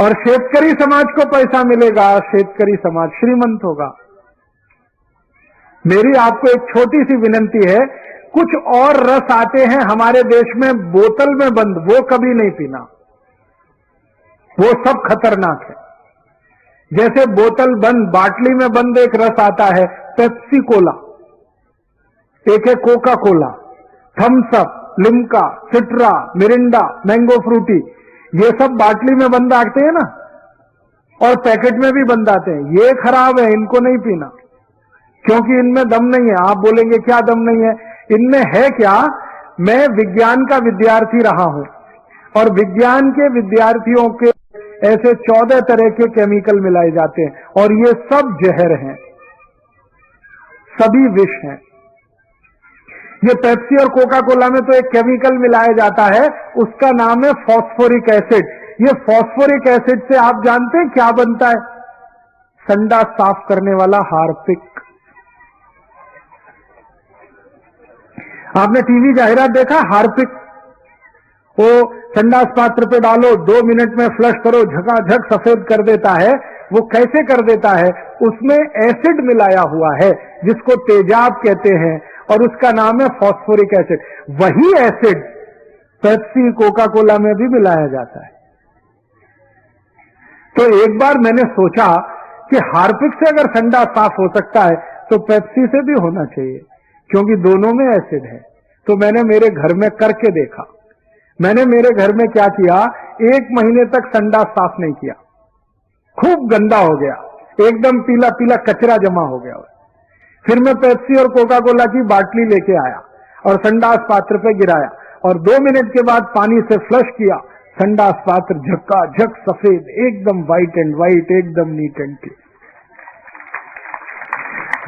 Speaker 1: और शेतकरी समाज को पैसा मिलेगा, शेतकरी समाज श्रीमंत होगा। मेरी आपको एक छोटी सी विनंती है, कुछ और रस आते हैं हमारे देश में बोतल में बंद, वो कभी नहीं पीना, वो सब खतरनाक है। जैसे बोतल बंद, बाटली में बंद एक रस आता है पेप्सी कोला, एक है Coca Cola, Thums Up, Limca, Citra, Mirinda, mango Frooti, ये सब बाटली में बंद आते हैं ना, और पैकेट में भी बंद आते हैं। ये खराब है, इनको नहीं पीना, क्योंकि इनमें दम नहीं है। आप बोलेंगे क्या दम नहीं है, इनमें है क्या? मैं विज्ञान का विद्यार्थी रहा हूं, और विज्ञान के विद्यार्थियों के ऐसे 14 तरह के केमिकल मिलाए जाते हैं, और ये सब जहर हैं, सभी विष हैं। ये पेप्सी और कोका कोला में तो एक केमिकल मिलाया जाता है, उसका नाम है फॉस्फोरिक एसिड। ये फॉस्फोरिक एसिड से आप जानते हैं क्या बनता है? संडास साफ करने वाला हार्पिक। आपने टीवी जाहिरात देखा? हार्पिक, वो संडास पात्र पे डालो, 2 मिनट में फ्लश करो, झकाझक सफेद कर देता है। वो कैसे कर देता है? उसमें एसिड मिलाया हुआ है जिसको तेजाब कहते हैं, और उसका नाम है फॉस्फोरिक एसिड। वही एसिड पेप्सी कोका कोला में भी मिलाया जाता है। तो एक बार मैंने सोचा कि हार्पिक से अगर संडास साफ हो सकता है तो पेप्सी से भी होना चाहिए, क्योंकि दोनों में एसिड है। तो मैंने मेरे घर में करके देखा। मैंने मेरे घर में क्या किया, 1 महीने तक संडास साफ नहीं किया, खूब गंदा हो गया, एकदम पीला पीला कचरा जमा हो गया। फिर मैं पेप्सी और कोका कोला की बाटली लेके आया और संडास पात्र पे गिराया, और 2 मिनट के बाद पानी से फ्लश किया। संडास पात्र झक्काझक सफेद, एकदम व्हाइट एंड व्हाइट, एकदम नीट एंड क्लीन।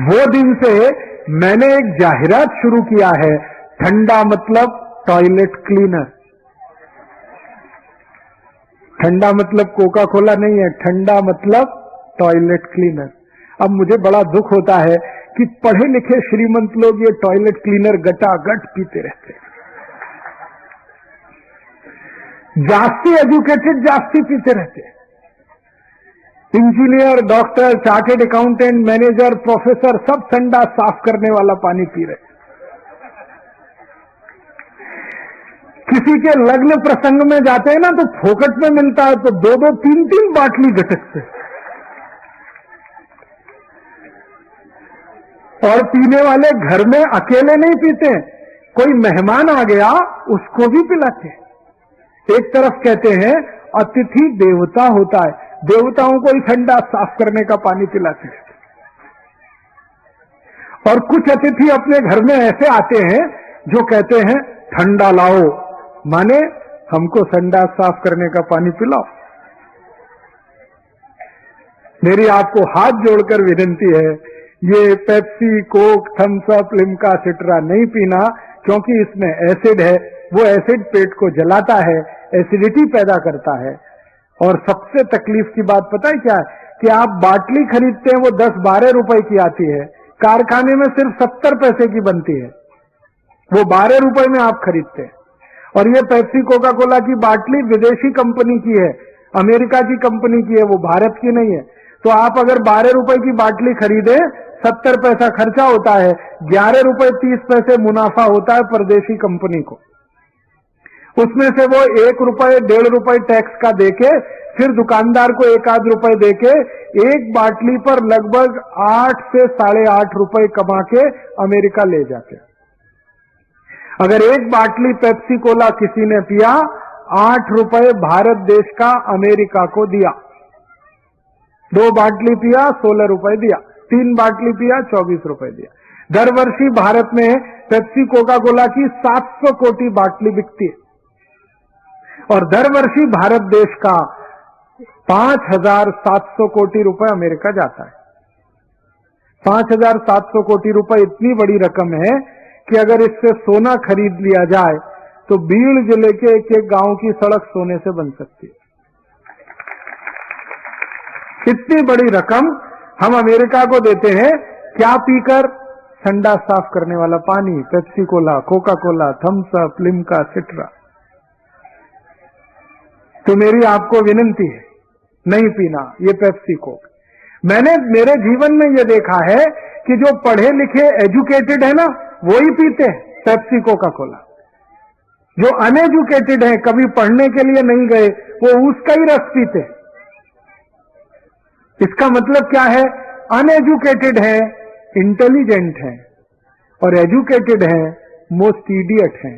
Speaker 1: वो दिन से मैंने एक जाहिरात शुरू किया है, ठंडा मतलब टॉयलेट क्लीनर। ठंडा मतलब कोका कोला नहीं है, ठंडा मतलब टॉयलेट क्लीनर। अब मुझे बड़ा दुख होता है कि पढ़े लिखे श्रीमंत लोग ये टॉयलेट क्लीनर गटागट पीते रहते हैं। जास्ती एजुकेटेड जास्ती पीते रहते हैं। Engineer, doctor, chartered accountant, manager, professor सब संडास साफ करने वाला पानी पी रहे। किसी के लग्न प्रसंग में जाते हैं ना तो फोकट में मिलता है, तो 2-2, 3-3 बाटली गटकते, और पीने वाले घर में अकेले नहीं पीते, कोई मेहमान आ गया उसको भी पिलाते। एक तरफ कहते हैं अतिथि देवता होता है, देवताओं को ही ठंडा साफ करने का पानी पिलाते हैं। और कुछ अतिथि अपने घर में ऐसे आते हैं जो कहते हैं ठंडा लाओ, माने हमको संडास साफ करने का पानी पिलाओ। मेरी आपको हाथ जोड़कर विनती है, ये Pepsi, Coke, Thums Up, Limca, Citra नहीं पीना, क्योंकि इसमें एसिड है। वो एसिड पेट को जलाता है, एसिडिटी पैदा करता है। और सबसे तकलीफ की बात पता है क्या है? कि आप बाटली खरीदते हैं, वो 10-12 रुपए की आती है, कारखाने में सिर्फ 70 पैसे की बनती है, वो 12 रुपए में आप खरीदते हैं। और ये पेप्सी कोका कोला की बाटली विदेशी कंपनी की है, अमेरिका की कंपनी की है, वो भारत की नहीं है। तो आप अगर 12 रुपए की बाटली खरीदे, 70 पैसा खर्चा होता है, 11 रुपए 30 पैसे मुनाफा होता है परदेशी कंपनी को। उसमें से वो 1 रुपए 1.5 रुपए टैक्स का देके फिर दुकानदार को 1 आध रुपए देके एक बाटली पर लगभग 8 से 8.5 रुपए कमा के अमेरिका ले जाते। अगर एक बाटली पेप्सी कोला किसी ने पिया, 8 रुपए भारत देश का अमेरिका को दिया। 2 बाटली पिया 16 रुपए दिया, 3 बाटली पिया 24 रुपए दिया। दर वर्षी भारत में पेप्सी कोका कोला की 700 कोटि बाटली बिकती है और दर वर्षी भारत देश का 5,700 कोटि रुपए अमेरिका जाता है। 5,700 कोटि रुपए इतनी बड़ी रकम है कि अगर इससे सोना खरीद लिया जाए तो बीड़ जिले के एक एक गांव की सड़क सोने से बन सकती है। इतनी बड़ी रकम हम अमेरिका को देते हैं, क्या पीकर? संडास साफ करने वाला पानी, Pepsi cola, Coca Cola, Thums Up, Limca, Citra. तो मेरी आपको विनंती है, नहीं पीना ये पेप्सी कोक। मैंने मेरे जीवन में यह देखा है कि जो पढ़े लिखे एजुकेटेड है ना, वो ही पीते हैं पेप्सी कोका कोला। जो अनएजुकेटेड है, कभी पढ़ने के लिए नहीं गए, वो उसका ही रस पीते हैं। इसका मतलब क्या है? अनएजुकेटेड है, इंटेलिजेंट है, और एजुकेटेड है, मोस्ट इडियट है।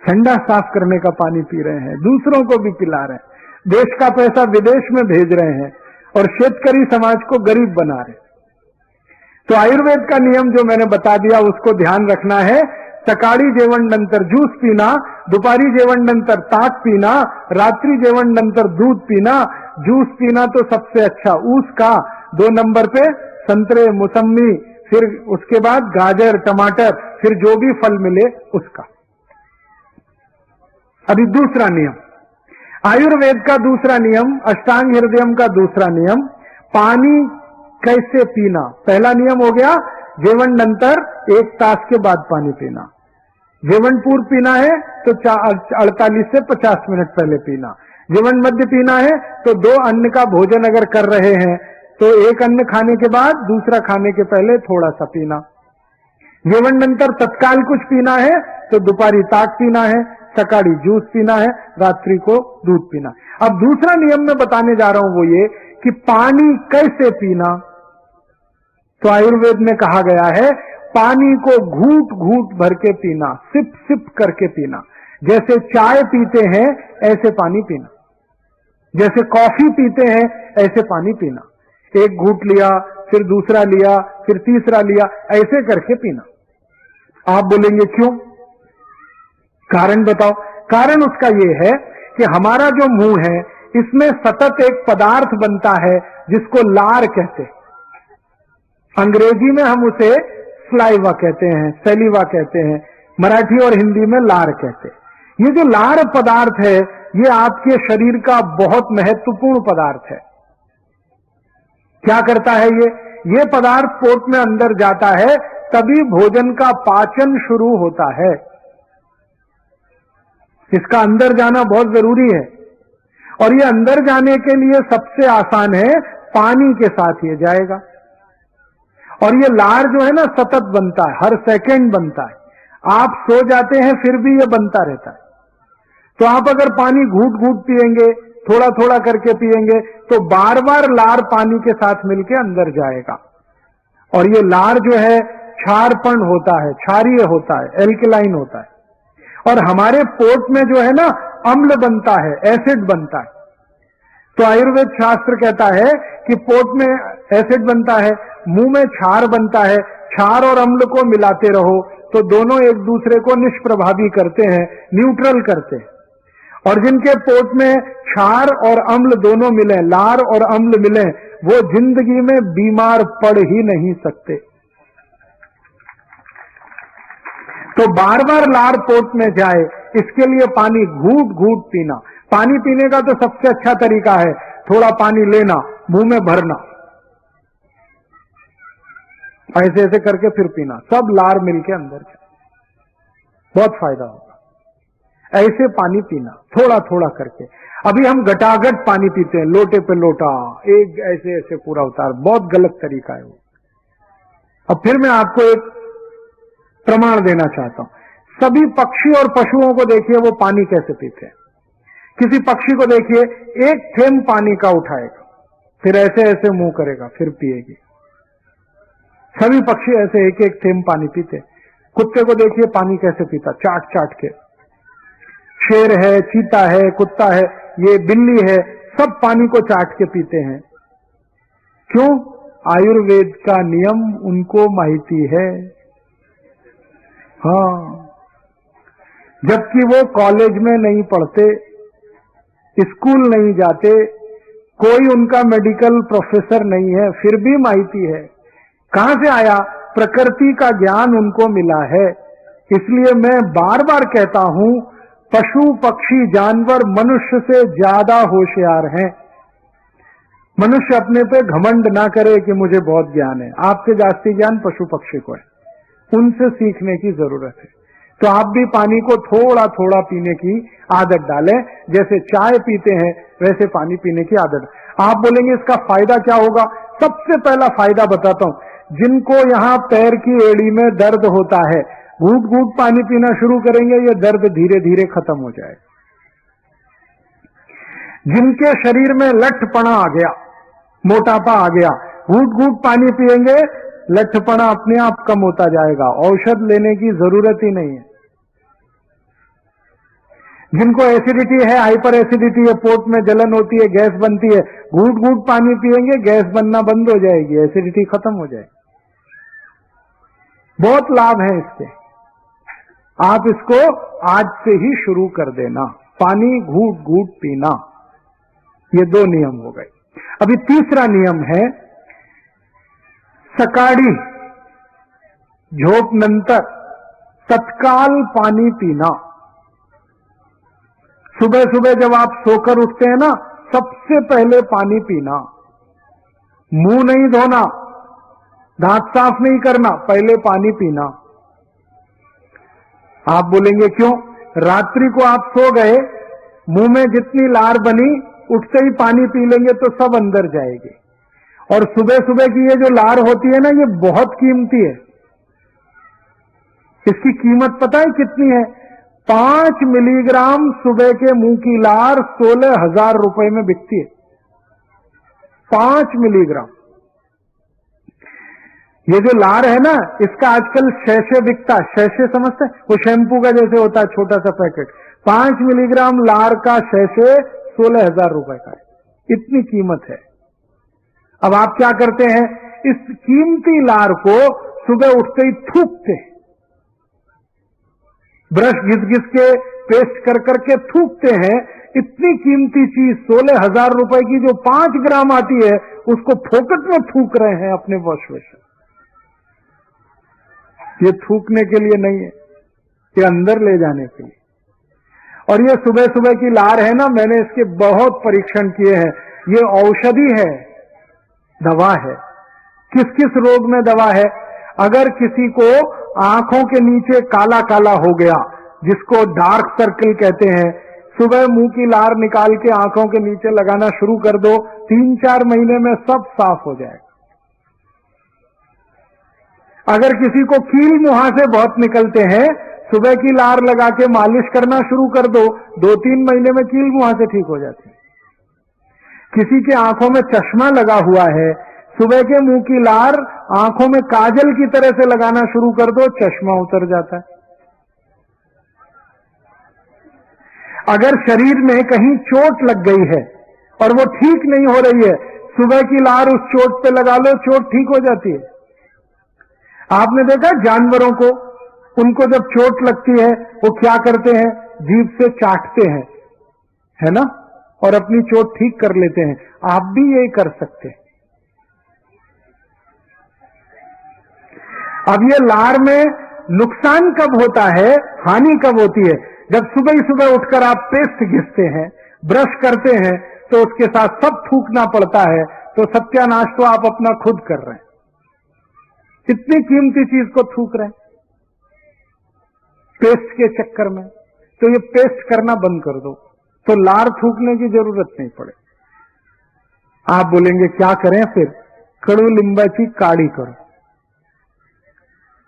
Speaker 1: संडास साफ करने का पानी पी रहे हैं, दूसरों को भी पिला रहे हैं, देश का पैसा विदेश में भेज रहे हैं और शेतकरी समाज को गरीब बना रहे हैं। तो आयुर्वेद का नियम जो मैंने बता दिया उसको ध्यान रखना है। सकाळी जेवण ज्यूस पीना, दुपारी जेवण ताक पीना, रात्रि जेवण दूध पीना। जूस पीना तो सबसे अच्छा, उसका 2 नंबर पे संतरे, मौसमी, फिर उसके बाद गाजर, टमाटर, फिर जो भी फल मिले उसका। अभी दूसरा नियम, आयुर्वेद का दूसरा नियम, अष्टांग हृदयम का दूसरा नियम, पानी कैसे पीना। पहला नियम हो गया जेवण नंतर 1 तास के बाद पानी पीना। जेवण पूर्व पीना है तो 48 से 50 मिनट पहले पीना। जेवण मध्य पीना है तो 2 अन्न का भोजन अगर कर रहे हैं तो 1 अन्न खाने के बाद, दूसरा खाने के पहले थोड़ा सा पीना। जेवण नंतर तत्काल कुछ पीना है तो दोपहरी ताक पीना है, सकाळी जूस पीना है, रात्रि को दूध पीना। अब दूसरा नियम मैं बताने जा रहा हूं वो ये कि पानी कैसे पीना। तो आयुर्वेद में कहा गया है पानी को घूट घूट भर के पीना, सिप सिप करके पीना। जैसे चाय पीते हैं ऐसे पानी पीना, जैसे कॉफी पीते हैं ऐसे पानी पीना। 1 घूट लिया, फिर दूसरा लिया, फिर तीसरा लिया, ऐसे करके पीना। आप बोलेंगे क्यों? कारण बताओ। कारण उसका यह है कि हमारा जो मुंह है इसमें सतत एक पदार्थ बनता है जिसको लार कहते हैं। अंग्रेजी में हम उसे स्लाइवा कहते हैं, सैलिवा कहते हैं, मराठी और हिंदी में लार कहते हैं। ये जो लार पदार्थ है ये आपके शरीर का बहुत महत्वपूर्ण पदार्थ है। क्या करता है ये पदार्थ पेट में अंदर जाता है तभी भोजन का पाचन शुरू होता है। इसका अंदर जाना बहुत जरूरी है और ये अंदर जाने के लिए सबसे आसान है, पानी के साथ ये जाएगा। और ये लार जो है ना सतत बनता है, हर सेकंड बनता है। आप सो जाते हैं फिर भी ये बनता रहता है। तो आप अगर पानी घूट घूट पिएंगे, थोड़ा थोड़ा करके पिएंगे तो बार बार लार पानी के साथ मिलके अंदर जाएगा। और ये लार जो है क्षारपण होता है, क्षारीय होता है, एल्कलाइन होता है। और हमारे पेट में जो है ना अम्ल बनता है, एसिड बनता है। तो आयुर्वेद शास्त्र कहता है कि पेट में एसिड बनता है, मुंह में क्षार बनता है। क्षार और अम्ल को मिलाते रहो तो दोनों एक दूसरे को निष्प्रभावी करते हैं, न्यूट्रल करते हैं। और जिनके पेट में क्षार और अम्ल दोनों मिले, लार और अम्ल मिले, वो जिंदगी में बीमार पड़ ही नहीं सकते। तो बार बार लार पेट में जाए इसके लिए पानी घूट घूट पीना। पानी पीने का तो सबसे अच्छा तरीका है थोड़ा पानी लेना, मुंह में भरना, ऐसे ऐसे करके फिर पीना, सब लार मिलके अंदर जाए, बहुत फायदा होगा। ऐसे पानी पीना थोड़ा थोड़ा करके। अभी हम घटाघट पानी पीते हैं, लोटे पे लोटा, एक ऐसे ऐसे पूरा उतार, बहुत गलत तरीका है वो। अब फिर मैं आपको एक प्रमाण देना चाहता हूं। सभी पक्षी और पशुओं को देखिए वो पानी कैसे पीते हैं। किसी पक्षी को देखिए, एक थेंब पानी का उठाएगा, फिर ऐसे ऐसे मुंह करेगा, फिर पिएगी। सभी पक्षी ऐसे एक एक थेंब पानी पीते। कुत्ते को देखिए पानी कैसे पीता, चाट चाट के। शेर है, चीता है, कुत्ता है, ये बिल्ली है, सब पानी को चाट के पीते हैं। क्यों? आयुर्वेद का नियम उनको माहिती है। हाँ, जबकि वो कॉलेज में नहीं पढ़ते, स्कूल नहीं जाते, कोई उनका मेडिकल प्रोफेसर नहीं है, फिर भी माहिती है। कहां से आया? प्रकृति का ज्ञान उनको मिला है। इसलिए मैं बार बार कहता हूं, पशु पक्षी जानवर मनुष्य से ज्यादा होशियार हैं। मनुष्य अपने पे घमंड ना करे कि मुझे बहुत ज्ञान है। आपसे जास्ती ज्ञान पशु पक्षी को है, उनसे सीखने की जरूरत है। तो आप भी पानी को थोड़ा थोड़ा पीने की आदत डालें। जैसे चाय पीते हैं वैसे पानी पीने की आदत। आप बोलेंगे इसका फायदा क्या होगा? सबसे पहला फायदा बताता हूं। जिनको यहां पैर की एड़ी में दर्द होता है, घूट घूट पानी पीना शुरू करेंगे, ये दर्द धीरे धीरे खत्म हो जाएगा। जिनके शरीर में लठपना आ गया, मोटापा आ गया, घूट घूट पानी पिएंगे, लठपना अपने आप कम होता जाएगा, औषध लेने की जरूरत ही नहीं है। जिनको एसिडिटी है, हाइपर एसिडिटी है, पोट में जलन होती है, गैस बनती है, घूट घूट पानी पिएंगे, गैस बनना बंद हो जाएगी, एसिडिटी खत्म हो जाएगी। बहुत लाभ है इसके। आप इसको आज से ही शुरू कर देना, पानी घूट घूट पीना। ये 2 नियम हो गए। अभी तीसरा नियम है, सकाळी झोप नंतर तत्काल पानी पीना। सुबह सुबह जब आप सोकर उठते हैं ना, सबसे पहले पानी पीना। मुंह नहीं धोना, दांत साफ नहीं करना, पहले पानी पीना। आप बोलेंगे क्यों? रात्रि को आप सो गए, मुंह में जितनी लार बनी, उठते ही पानी पी लेंगे तो सब अंदर जाएगी। और सुबह सुबह की ये जो लार होती है ना, ये बहुत कीमती है। इसकी कीमत पता है कितनी है? 5 मिलीग्राम सुबह के मुंह की लार 16,000 रुपए में बिकती है। 5 मिलीग्राम। ये जो लार है ना, इसका आजकल शैशे बिकता है। शैशे समझते हैं? वो शैम्पू का जैसे होता है, छोटा सा पैकेट। 5 मिलीग्राम लार का शैशे 16,000 रुपए का है। इतनी कीमत है। अब आप क्या करते हैं? इस कीमती लार को सुबह उठते ही थूकते हैं, ब्रश घिस घिस के, पेस्ट कर करके थूकते हैं। इतनी कीमती चीज 16,000 रुपए की जो 5 ग्राम आती है, उसको फोकट में थूक रहे हैं अपने वॉश बेसिन। ये थूकने के लिए नहीं है, ये अंदर ले जाने के लिए। और ये सुबह सुबह की लार है ना, मैंने इसके बहुत परीक्षण किए हैं। ये औषधि है, दवा है। किस किस रोग में दवा है? अगर किसी को आंखों के नीचे काला काला हो गया, जिसको डार्क सर्कल कहते हैं, सुबह मुंह की लार निकाल के आंखों के नीचे लगाना शुरू कर दो, 3-4 महीने में सब साफ हो जाएगा। अगर किसी को कील मुहासे बहुत निकलते हैं, सुबह की लार लगा के मालिश करना शुरू कर दो, 2-3 महीने में कील मुहासे ठीक हो जाते हैं। किसी के आंखों में चश्मा लगा हुआ है, सुबह के मुंह की लार आंखों में काजल की तरह से लगाना शुरू कर दो, चश्मा उतर जाता है। अगर शरीर में कहीं चोट लग गई है और वो ठीक नहीं हो रही है, सुबह की लार उस चोट पे लगा लो, चोट ठीक हो जाती है। आपने देखा जानवरों को, उनको जब चोट लगती है वो क्या करते हैं? जीभ से चाटते हैं, है ना, और अपनी चोट ठीक कर लेते हैं। आप भी यही कर सकते हैं। अब ये लार में नुकसान कब होता है, हानि कब होती है? जब सुबह ही सुबह उठकर आप पेस्ट घिसते हैं, ब्रश करते हैं, तो उसके साथ सब थूकना पड़ता है, तो सत्यानाश तो आप अपना खुद कर रहे हैं। इतनी कीमती चीज को थूक रहे हैं पेस्ट के चक्कर में। तो ये पेस्ट करना बंद कर दो, तो लार थूकने की जरूरत नहीं पड़े। आप बोलेंगे क्या करें फिर? कडू लिंबाची काढ़ी करो।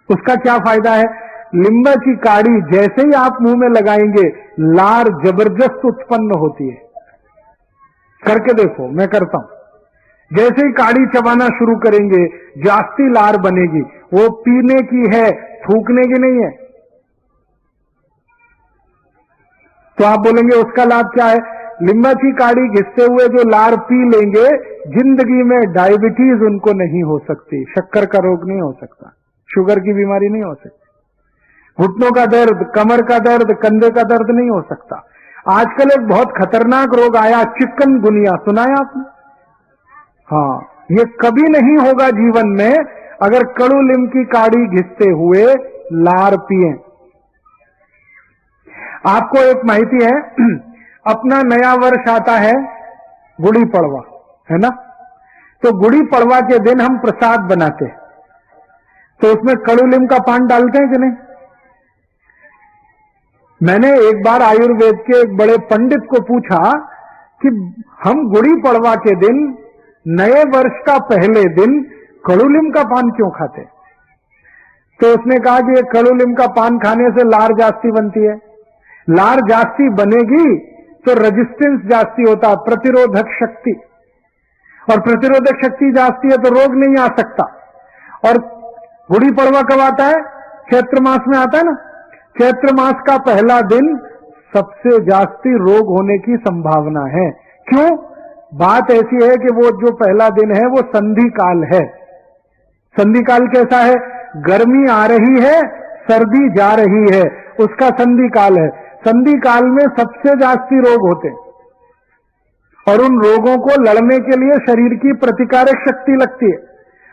Speaker 1: उसका क्या फायदा है? लिम्बा की काड़ी जैसे ही आप मुंह में लगाएंगे लार जबरदस्त उत्पन्न होती है। करके देखो, मैं करता हूं। जैसे ही काड़ी चबाना शुरू करेंगे जास्ती लार बनेगी। वो पीने की है, थूकने की नहीं है। तो आप बोलेंगे उसका लाभ क्या है? लिम्बा की काड़ी घिसते हुए जो लार पी लेंगे, जिंदगी में डायबिटीज उनको नहीं हो सकती, शक्कर का रोग नहीं हो सकता, शुगर की बीमारी नहीं हो सकती, घुटनों का दर्द, कमर का दर्द, कंधे का दर्द नहीं हो सकता। आजकल एक बहुत खतरनाक रोग आया, चिकनगुनिया, सुना है आपने? हाँ, ये कभी नहीं होगा जीवन में अगर कड़ू लीम की काड़ी घिसते हुए लार पिए। आपको एक माहिती है, अपना नया वर्ष आता है गुड़ी पड़वा, है ना? तो गुड़ी पड़वा के दिन हम प्रसाद बनाते हैं, तो उसमें कड़ू लीम का पान डालते हैं कि नहीं? मैंने एक बार आयुर्वेद के एक बड़े पंडित को पूछा कि हम गुड़ी पड़वा के दिन, नए वर्ष का पहले दिन कड़ू लीम का पान क्यों खाते? तो उसने कहा कि ये कड़ू लीम का पान खाने से लार जास्ती बनती है, लार जास्ती बनेगी तो रेजिस्टेंस जास्ती होता है, प्रतिरोधक शक्ति, और प्रतिरोधक शक्ति जास्ती है तो रोग नहीं आ सकता। और गुड़ी पड़वा कब आता है? चैत्र मास में आता है ना। चैत्र मास का पहला दिन सबसे जास्ती रोग होने की संभावना है। क्यों? बात ऐसी है कि वो जो पहला दिन है वो संधि काल है। संधि काल कैसा है? गर्मी आ रही है, सर्दी जा रही है, उसका संधि काल है। संधि काल में सबसे जास्ती रोग होते, और उन रोगों को लड़ने के लिए शरीर की प्रतिकारक शक्ति लगती है।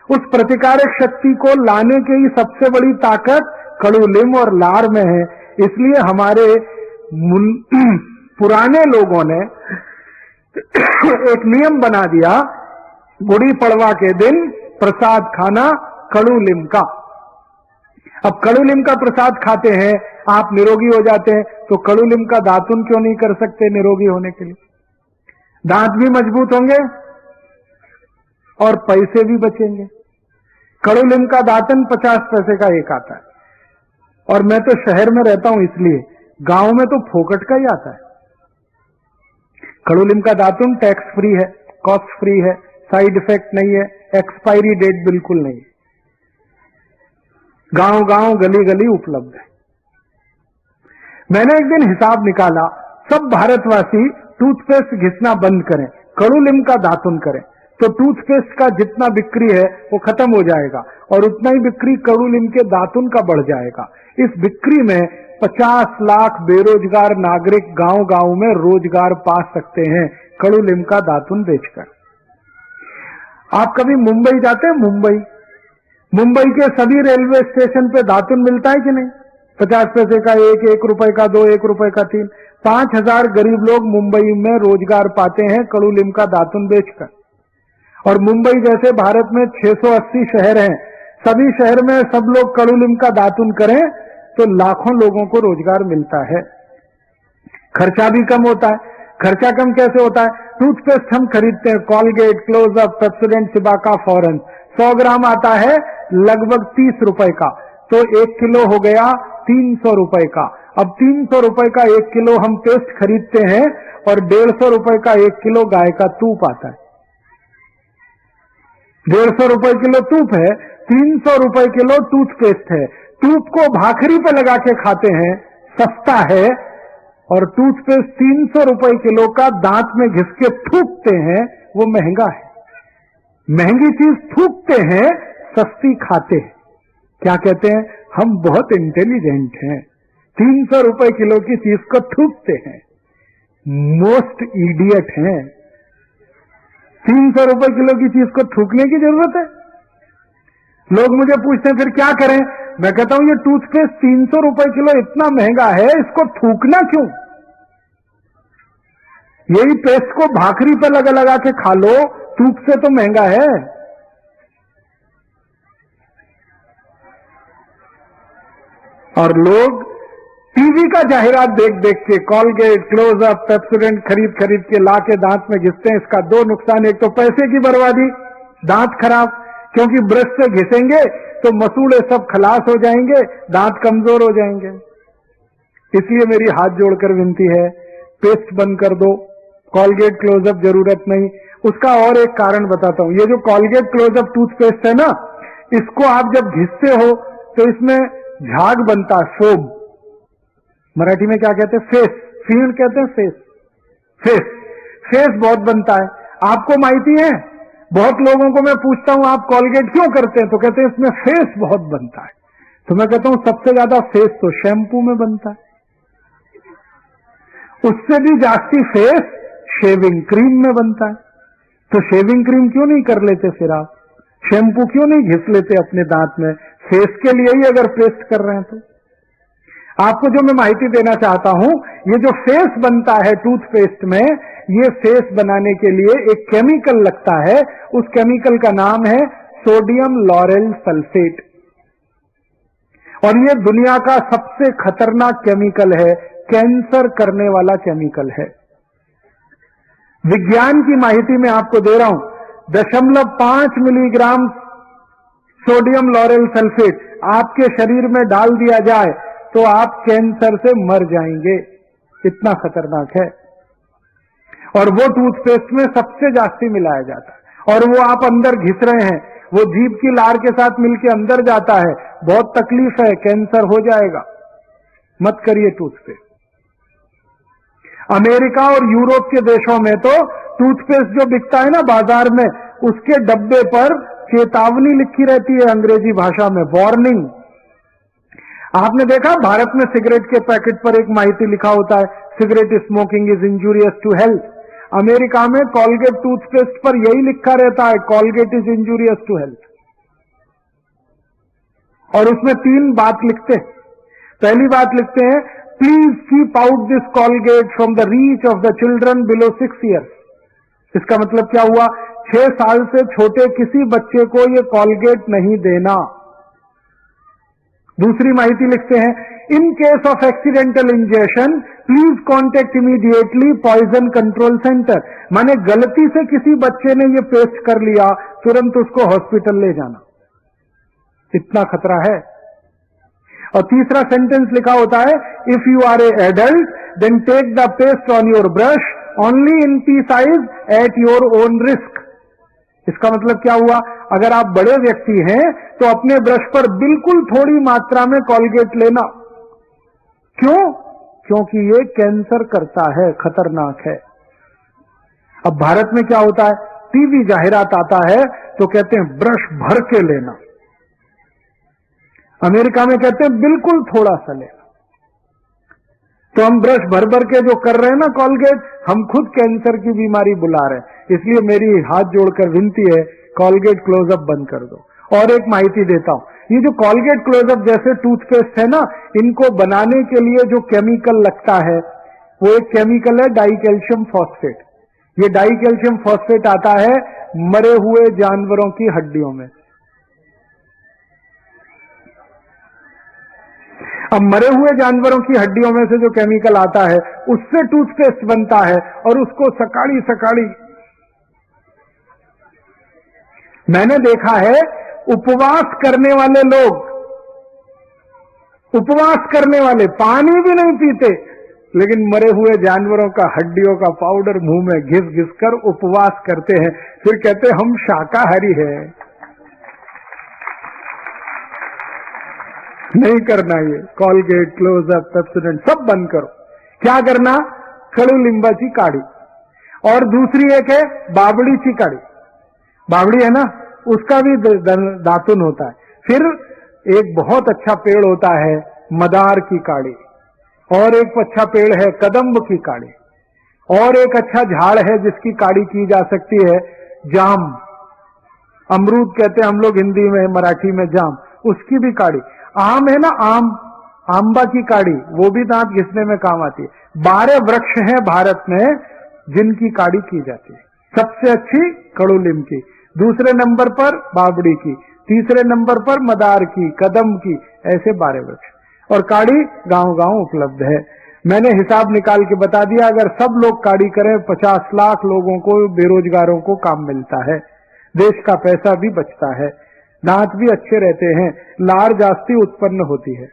Speaker 1: उस प्रतिकारक शक्ति को लाने की ही सबसे बड़ी ताकत कड़ू लीम और लार में है। इसलिए हमारे पुराने लोगों ने एक नियम बना दिया, गुड़ी पड़वा के दिन प्रसाद खाना कड़ू लीम का। अब कड़ू लीम का प्रसाद खाते हैं, आप निरोगी हो जाते हैं, तो कड़ू लीम का दातुन क्यों नहीं कर सकते निरोगी होने के लिए? दांत भी मजबूत होंगे और पैसे भी बचेंगे। कड़ू लीम का दातन 50 पैसे का एक आता है, और मैं तो शहर में रहता हूं इसलिए, गांव में तो फोकट का ही आता है। कड़ू लीम का दातुन टैक्स फ्री है, कॉस्ट फ्री है, साइड इफेक्ट नहीं है, एक्सपायरी डेट बिल्कुल नहीं, गांव गांव गली गली उपलब्ध है। मैंने एक दिन हिसाब निकाला, सब भारतवासी टूथपेस्ट घिसना बंद करें, कड़ू लीम का दातुन करें, तो टूथपेस्ट का जितना बिक्री है वो खत्म हो जाएगा, और उतना ही बिक्री कड़ू लीम के दातुन का बढ़ जाएगा। इस बिक्री में 50 लाख बेरोजगार नागरिक गांव गांव में रोजगार पा सकते हैं कड़ू लीम का दातुन बेचकर। आप कभी मुंबई जाते हैं? मुंबई के सभी रेलवे स्टेशन पे दातुन मिलता है कि नहीं? 50 पैसे का एक, 1 रुपए का 2, 1 रुपए का 3, 5000 गरीब लोग मुंबई में रोजगार पाते हैं कड़ू लीम का दातुन बेचकर। और मुंबई जैसे भारत में 680 शहर हैं, सभी शहर में सब लोग कड़ू लीम का दातुन करें तो लाखों लोगों को रोजगार मिलता है। खर्चा भी कम होता है। खर्चा कम कैसे होता है? टूथपेस्ट हम खरीदते हैं, Colgate, Closeup, Pepsodent, Cibaca, foreign, 100 gram आता है लगभग 30 रुपए का, तो 1 किलो हो गया 300 रुपए का। अब 300 रुपए का 1 किलो हम पेस्ट खरीदते हैं, और 150 रुपए का 1 किलो गाय का तूप आता है। 150 रुपए किलो तूप है, 300 रुपए किलो टूथपेस्ट है। टूप को भाखरी पे लगा के खाते हैं, सस्ता है, और टूथपेस्ट 300 रुपए किलो का दांत में घिस के थूकते हैं, वो महंगा है। महंगी चीज थूकते हैं, सस्ती खाते हैं। क्या कहते हैं? हम बहुत इंटेलिजेंट हैं, 300 रुपए किलो की चीज को थूकते हैं, मोस्ट इडियट हैं। 300 रुपए किलो की चीज को थूकने की जरूरत है? लोग मुझे पूछते हैं फिर क्या करें? मैं कहता हूं ये टूथपेस्ट 300 रुपए किलो इतना महंगा है, इसको थूकना क्यों? यही पेस्ट को भाखरी पे लगा के खा लो, तूप से तो महंगा है। और लोग टीवी का जाहिरात देख देख के कॉलगेट, क्लोजअप, पेप्सोडेंट खरीद के ला के दांत में घिसते हैं। इसका 2 नुकसान, एक तो पैसे की बर्बादी, दांत खराब, क्योंकि ब्रश से घिसेंगे तो मसूड़े सब खलास हो जाएंगे, दांत कमजोर हो जाएंगे। इसलिए मेरी हाथ जोड़कर विनती है, पेस्ट बंद कर दो, कॉलगेट क्लोजअप जरूरत नहीं। उसका और एक कारण बताता हूं। ये जो कॉलगेट क्लोजअप टूथपेस्ट है ना, इसको आप जब घिसते हो तो इसमें झाग बनता है, फोम। मराठी में क्या कहते हैं? फेस, फीण कहते हैं, फेस। फेस फेस बहुत बनता है। आपको माहिती है, बहुत लोगों को मैं पूछता हूं आप कॉलगेट क्यों करते हैं, तो कहते हैं इसमें फेस बहुत बनता है। तो मैं कहता हूं सबसे ज्यादा फेस तो शैम्पू में बनता है, उससे भी जास्ती फेस शेविंग क्रीम में बनता है। तो शेविंग क्रीम क्यों नहीं कर लेते फिर आप? शैम्पू क्यों नहीं घिस लेते अपने दांत में? फेस के लिए ही अगर पेस्ट कर रहे हैं तो। आपको जो मैं माहिती देना चाहता हूं, ये जो फेस बनता है टूथपेस्ट में, ये फेस बनाने के लिए एक केमिकल लगता है। उस केमिकल का नाम है सोडियम लॉरेल सल्फेट, और ये दुनिया का सबसे खतरनाक केमिकल है, कैंसर करने वाला केमिकल है। विज्ञान की माहिती मैं आपको दे रहा हूं। 0.5 मिलीग्राम सोडियम लॉरेल सल्फेट आपके शरीर में डाल दिया जाए तो आप कैंसर से मर जाएंगे, इतना खतरनाक है। और वो टूथपेस्ट में सबसे जास्ती मिलाया जाता है, और वो आप अंदर घिस रहे हैं, वो जीभ की लार के साथ मिलकर अंदर जाता है, बहुत तकलीफ है, कैंसर हो जाएगा, मत करिए टूथपेस्ट। अमेरिका और यूरोप के देशों में तो टूथपेस्ट जो बिकता है ना बाजार में, उसके डब्बे पर चेतावनी लिखी रहती है अंग्रेजी भाषा में, वार्निंग। आपने देखा भारत में सिगरेट के पैकेट पर एक माहिती लिखा होता है, cigarette smoking is injurious to health. America में कॉलगेट टूथपेस्ट पर यही लिखा रहता है, Colgate is injurious to health. और उसमें 3 बात लिखते हैं। पहली बात लिखते हैं, please keep out this Colgate from the reach of the children below 6 years. इसका मतलब क्या हुआ? 6 साल से छोटे किसी बच्चे को यह कॉलगेट नहीं देना। दूसरी माहिती लिखते हैं, in case of accidental injection please contact immediately poison control centre. माने गलती से किसी बच्चे ने ये पेस्ट कर लिया, तुरंत उसको हॉस्पिटल ले जाना, इतना खतरा है। और तीसरा सेंटेंस लिखा होता है, if you are a adult then take the paste on your brush only in pea size at your own risk. इसका मतलब क्या हुआ? अगर आप बड़े व्यक्ति हैं तो अपने ब्रश पर बिल्कुल थोड़ी मात्रा में कॉलगेट लेना। क्यों? क्योंकि ये कैंसर करता है, खतरनाक है। अब भारत में क्या होता है, टीवी जाहिरात आता है तो कहते हैं ब्रश भर के लेना। अमेरिका में कहते हैं बिल्कुल थोड़ा सा लेना। तो हम ब्रश भर भर के जो कर रहे हैं ना कॉलगेट, हम खुद कैंसर की बीमारी बुला रहे हैं। इसलिए मेरी हाथ जोड़कर विनती है, कॉलगेट क्लोजअप बंद कर दो। और एक माहिती देता हूं, ये जो कॉलगेट क्लोजअप जैसे टूथपेस्ट है ना, इनको बनाने के लिए जो केमिकल लगता है, वो एक केमिकल है डाइकैल्शियम फॉस्फेट। ये डाइकैल्शियम फॉस्फेट आता है मरे हुए जानवरों की हड्डियों में। अब मरे हुए जानवरों की हड्डियों में से जो केमिकल आता है, उससे टूथपेस्ट बनता है, और उसको सकाड़ी सकाड़ी। मैंने देखा है उपवास करने वाले लोग, उपवास करने वाले पानी भी नहीं पीते, लेकिन मरे हुए जानवरों का हड्डियों का पाउडर मुंह में घिस घिस कर उपवास करते हैं, फिर कहते हैं हम शाकाहारी हैं। नहीं करना ये कॉलगेट, क्लोजअप, पेप्सोडेंट सब बंद करो। क्या करना? खड़ू लिंबाची काढ़ी, और दूसरी एक है बावड़ीची काढ़ी। बावड़ी है ना, उसका भी दातुन होता है। फिर एक बहुत अच्छा पेड़ होता है मदार की काढ़ी, और एक अच्छा पेड़ है कदम्ब की काढ़ी, और एक अच्छा झाड़ है जिसकी काढ़ी की जा सकती है जाम, अमरूद कहते हैं हम लोग हिंदी में, मराठी में जाम, उसकी भी काढ़ी। आम है ना, आम, आंबा की काढ़ी, वो भी दांत घिसने में काम आती है। 12 वृक्ष हैं भारत में जिनकी काढ़ी की जाती है। सबसे अच्छी कड़ू लीम की, दूसरे नंबर पर बावड़ी की, तीसरे नंबर पर मदार की, कदम की, ऐसे 12 वृक्ष। और काढ़ी गांव गांव उपलब्ध है। मैंने हिसाब निकाल के बता दिया, अगर सब लोग काढ़ी करें 50 लाख लोगों को, बेरोजगारों को काम मिलता है, देश का पैसा भी बचता है। दांत भी अच्छे रहते हैं, लार जास्ती उत्पन्न होती है।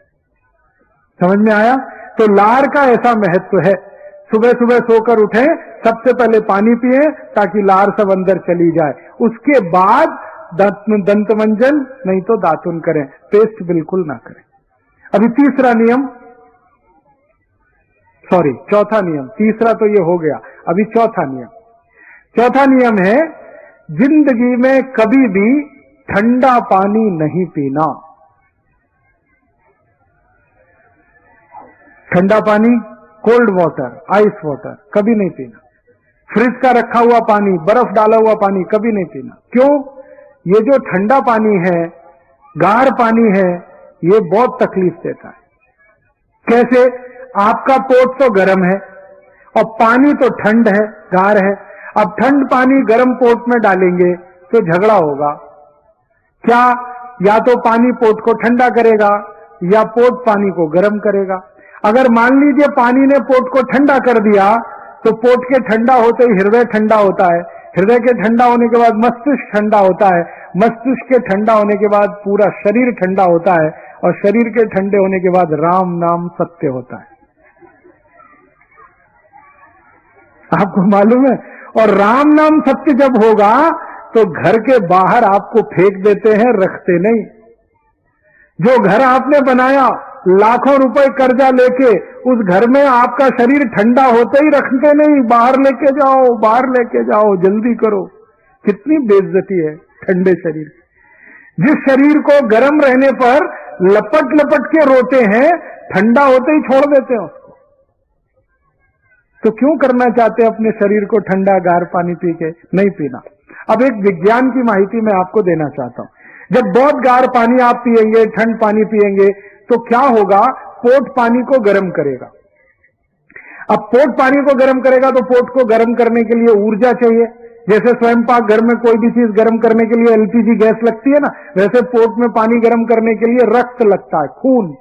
Speaker 1: समझ में आया? तो लार का ऐसा महत्व है। सुबह सुबह सोकर उठें, सबसे पहले पानी पिए ताकि लार सब अंदर चली जाए, उसके बाद दंत मंजन नहीं तो दातुन करें, पेस्ट बिल्कुल ना करें। अभी तीसरा नियम, सॉरी चौथा नियम, तीसरा तो ये हो गया, अभी चौथा नियम। चौथा नियम है जिंदगी में कभी भी ठंडा पानी नहीं पीना। ठंडा पानी, कोल्ड वाटर, आइस वाटर कभी नहीं पीना। फ्रिज का रखा हुआ पानी, बर्फ डाला हुआ पानी कभी नहीं पीना। क्यों? ये जो ठंडा पानी है, गाढ़ पानी है, ये बहुत तकलीफ देता है। कैसे? आपका पोट तो गर्म है और पानी तो ठंड है, गाढ़ है। अब ठंड पानी गर्म पोट में डालेंगे तो झगड़ा होगा। क्या? या तो पानी पोट को ठंडा करेगा या पोट पानी को गर्म करेगा। अगर मान लीजिए पानी ने पोट को ठंडा कर दिया तो पोट के ठंडा होते ही हृदय ठंडा होता है, हृदय के ठंडा होने के बाद मस्तिष्क ठंडा होता है, मस्तिष्क के ठंडा होने के बाद पूरा शरीर ठंडा होता है और शरीर के ठंडे होने के बाद राम नाम सत्य होता है। आपको मालूम है? और राम नाम सत्य जब होगा तो घर के बाहर आपको फेंक देते हैं, रखते नहीं। जो घर आपने बनाया लाखों रुपए कर्जा लेके, उस घर में आपका शरीर ठंडा होते ही रखते नहीं, बाहर लेके जाओ, बाहर लेके जाओ, जल्दी करो। कितनी बेइज्जती है ठंडे शरीर। जिस शरीर को गर्म रहने पर लपट लपट के रोते हैं, ठंडा होते ही छोड़ देते हैं उसको। तो क्यों करना चाहते हैं अपने शरीर को ठंडा गार पानी पी के? नहीं पीना। अब एक विज्ञान की माहिती मैं आपको देना चाहता हूं। जब बहुत गार पानी आप पिएंगे, ठंड पानी पिएंगे, तो क्या होगा? पोट पानी को गर्म करेगा। अब पोट पानी को गर्म करेगा तो पोट को गर्म करने के लिए ऊर्जा चाहिए। जैसे स्वयं पाक घर में कोई भी चीज गर्म करने के लिए एलपीजी गैस लगती है ना, वैसे पोट में पानी गर्म करने के लिए रक्त लगता है, खून।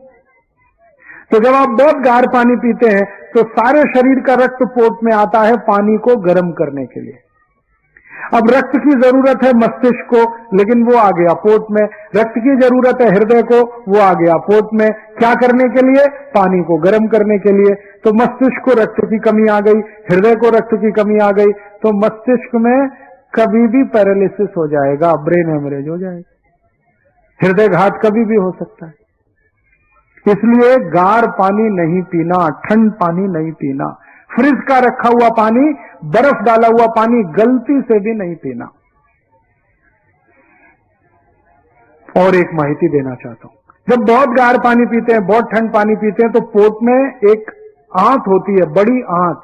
Speaker 1: तो जब आप बहुत गाढ़ पानी पीते हैं तो सारे शरीर का रक्त पोट में आता है पानी को गर्म करने के लिए। अब रक्त की जरूरत है मस्तिष्क को, लेकिन वो आ गया पोट में। रक्त की जरूरत है हृदय को, वो आ गया पोट में। क्या करने के लिए? पानी को गर्म करने के लिए। तो मस्तिष्क को रक्त की कमी आ गई, हृदय को रक्त की कमी आ गई, तो मस्तिष्क में कभी भी पैरालिसिस हो जाएगा, ब्रेन हेमरेज हो जाएगा, हृदय घात कभी भी हो सकता है। इसलिए गाढ़ पानी नहीं पीना, ठंड पानी नहीं पीना, फ्रिज का रखा हुआ पानी, बर्फ डाला हुआ पानी गलती से भी नहीं पीना। और एक माहिती देना चाहता हूं, जब बहुत गाढ़ पानी पीते हैं, बहुत ठंड पानी पीते हैं, तो पोट में एक आंत होती है, बड़ी आंत,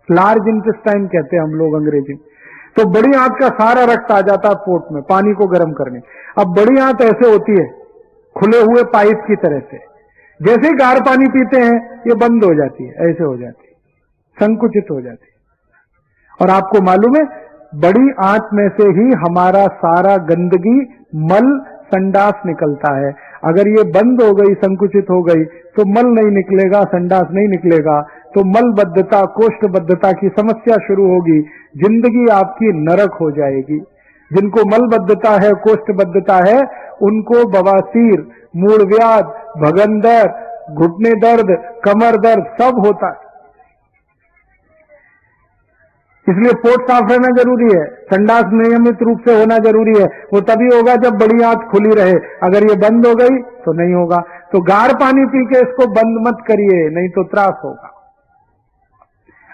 Speaker 1: लार्ज इंटेस्टाइन कहते हैं हम लोग अंग्रेजी। तो बड़ी आंत का सारा रक्त आ जाता है पोट में पानी को गर्म करने। अब बड़ी आंत ऐसे होती है, खुले हुए पाइप की तरह से। जैसे ही गाढ़ पानी पीते हैं ये बंद हो जाती है, ऐसे हो जाती है, संकुचित हो जाती है। और आपको मालूम है, बड़ी आंत में से ही हमारा सारा गंदगी, मल, संडास निकलता है। अगर ये बंद हो गई, संकुचित हो गई, तो मल नहीं निकलेगा, संडास नहीं निकलेगा, तो मलबद्धता, कोष्ठबद्धता की समस्या शुरू होगी, जिंदगी आपकी नरक हो जाएगी। जिनको मलबद्धता है, कोष्ठबद्धता है, उनको बवासीर, मूलव्याध, भगंदर, घुटने दर्द, कमर दर्द सब होता है। इसलिए पोट साफ रहना जरूरी है, संडास नियमित रूप से होना जरूरी है। वो तभी होगा जब बड़ी आंत खुली रहे, अगर ये बंद हो गई तो नहीं होगा। तो गाढ़ पानी पी के इसको बंद मत करिए, नहीं तो त्रास होगा।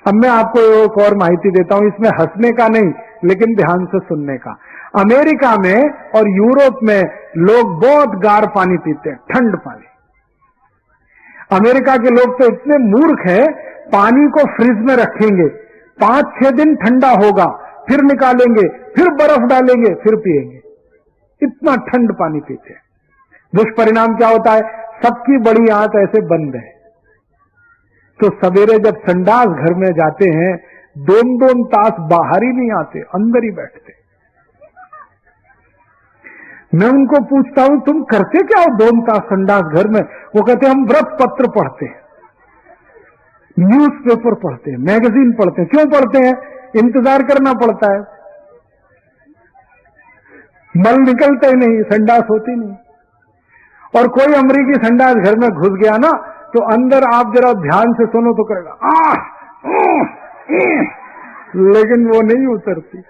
Speaker 1: अब मैं आपको एक और माहिती देता हूं, इसमें हंसने का नहीं लेकिन ध्यान से सुनने का। अमेरिका में और यूरोप में लोग बहुत गाढ़ पानी पीते हैं, ठंड पानी। अमेरिका के लोग तो इतने मूर्ख हैं, पानी को फ्रिज में रखेंगे, 5-6 दिन ठंडा होगा, फिर निकालेंगे, फिर बर्फ डालेंगे, फिर पिएंगे। इतना ठंड पानी पीते हैं। दुष्परिणाम क्या होता है? सबकी बड़ी आंत ऐसे बंद है, तो सवेरे जब संडास घर में जाते हैं, 2-2 तास बाहर ही नहीं आते, अंदर ही बैठते। मैं उनको पूछता हूं, तुम करते क्या हो 2 तास संडास घर में? वो कहते हम व्रत पत्र पढ़ते हैं, न्यूज़पेपर पढ़ते हैं, मैगजीन पढ़ते हैं। क्यों पढ़ते हैं? इंतजार करना पड़ता है। मल निकलते ही नहीं, संडास होती नहीं। और कोई अमरीकी संडास घर में घुस गया ना, तो अंदर आप जरा ध्यान से सुनो तो करेगा लेकिन वो नहीं उतरती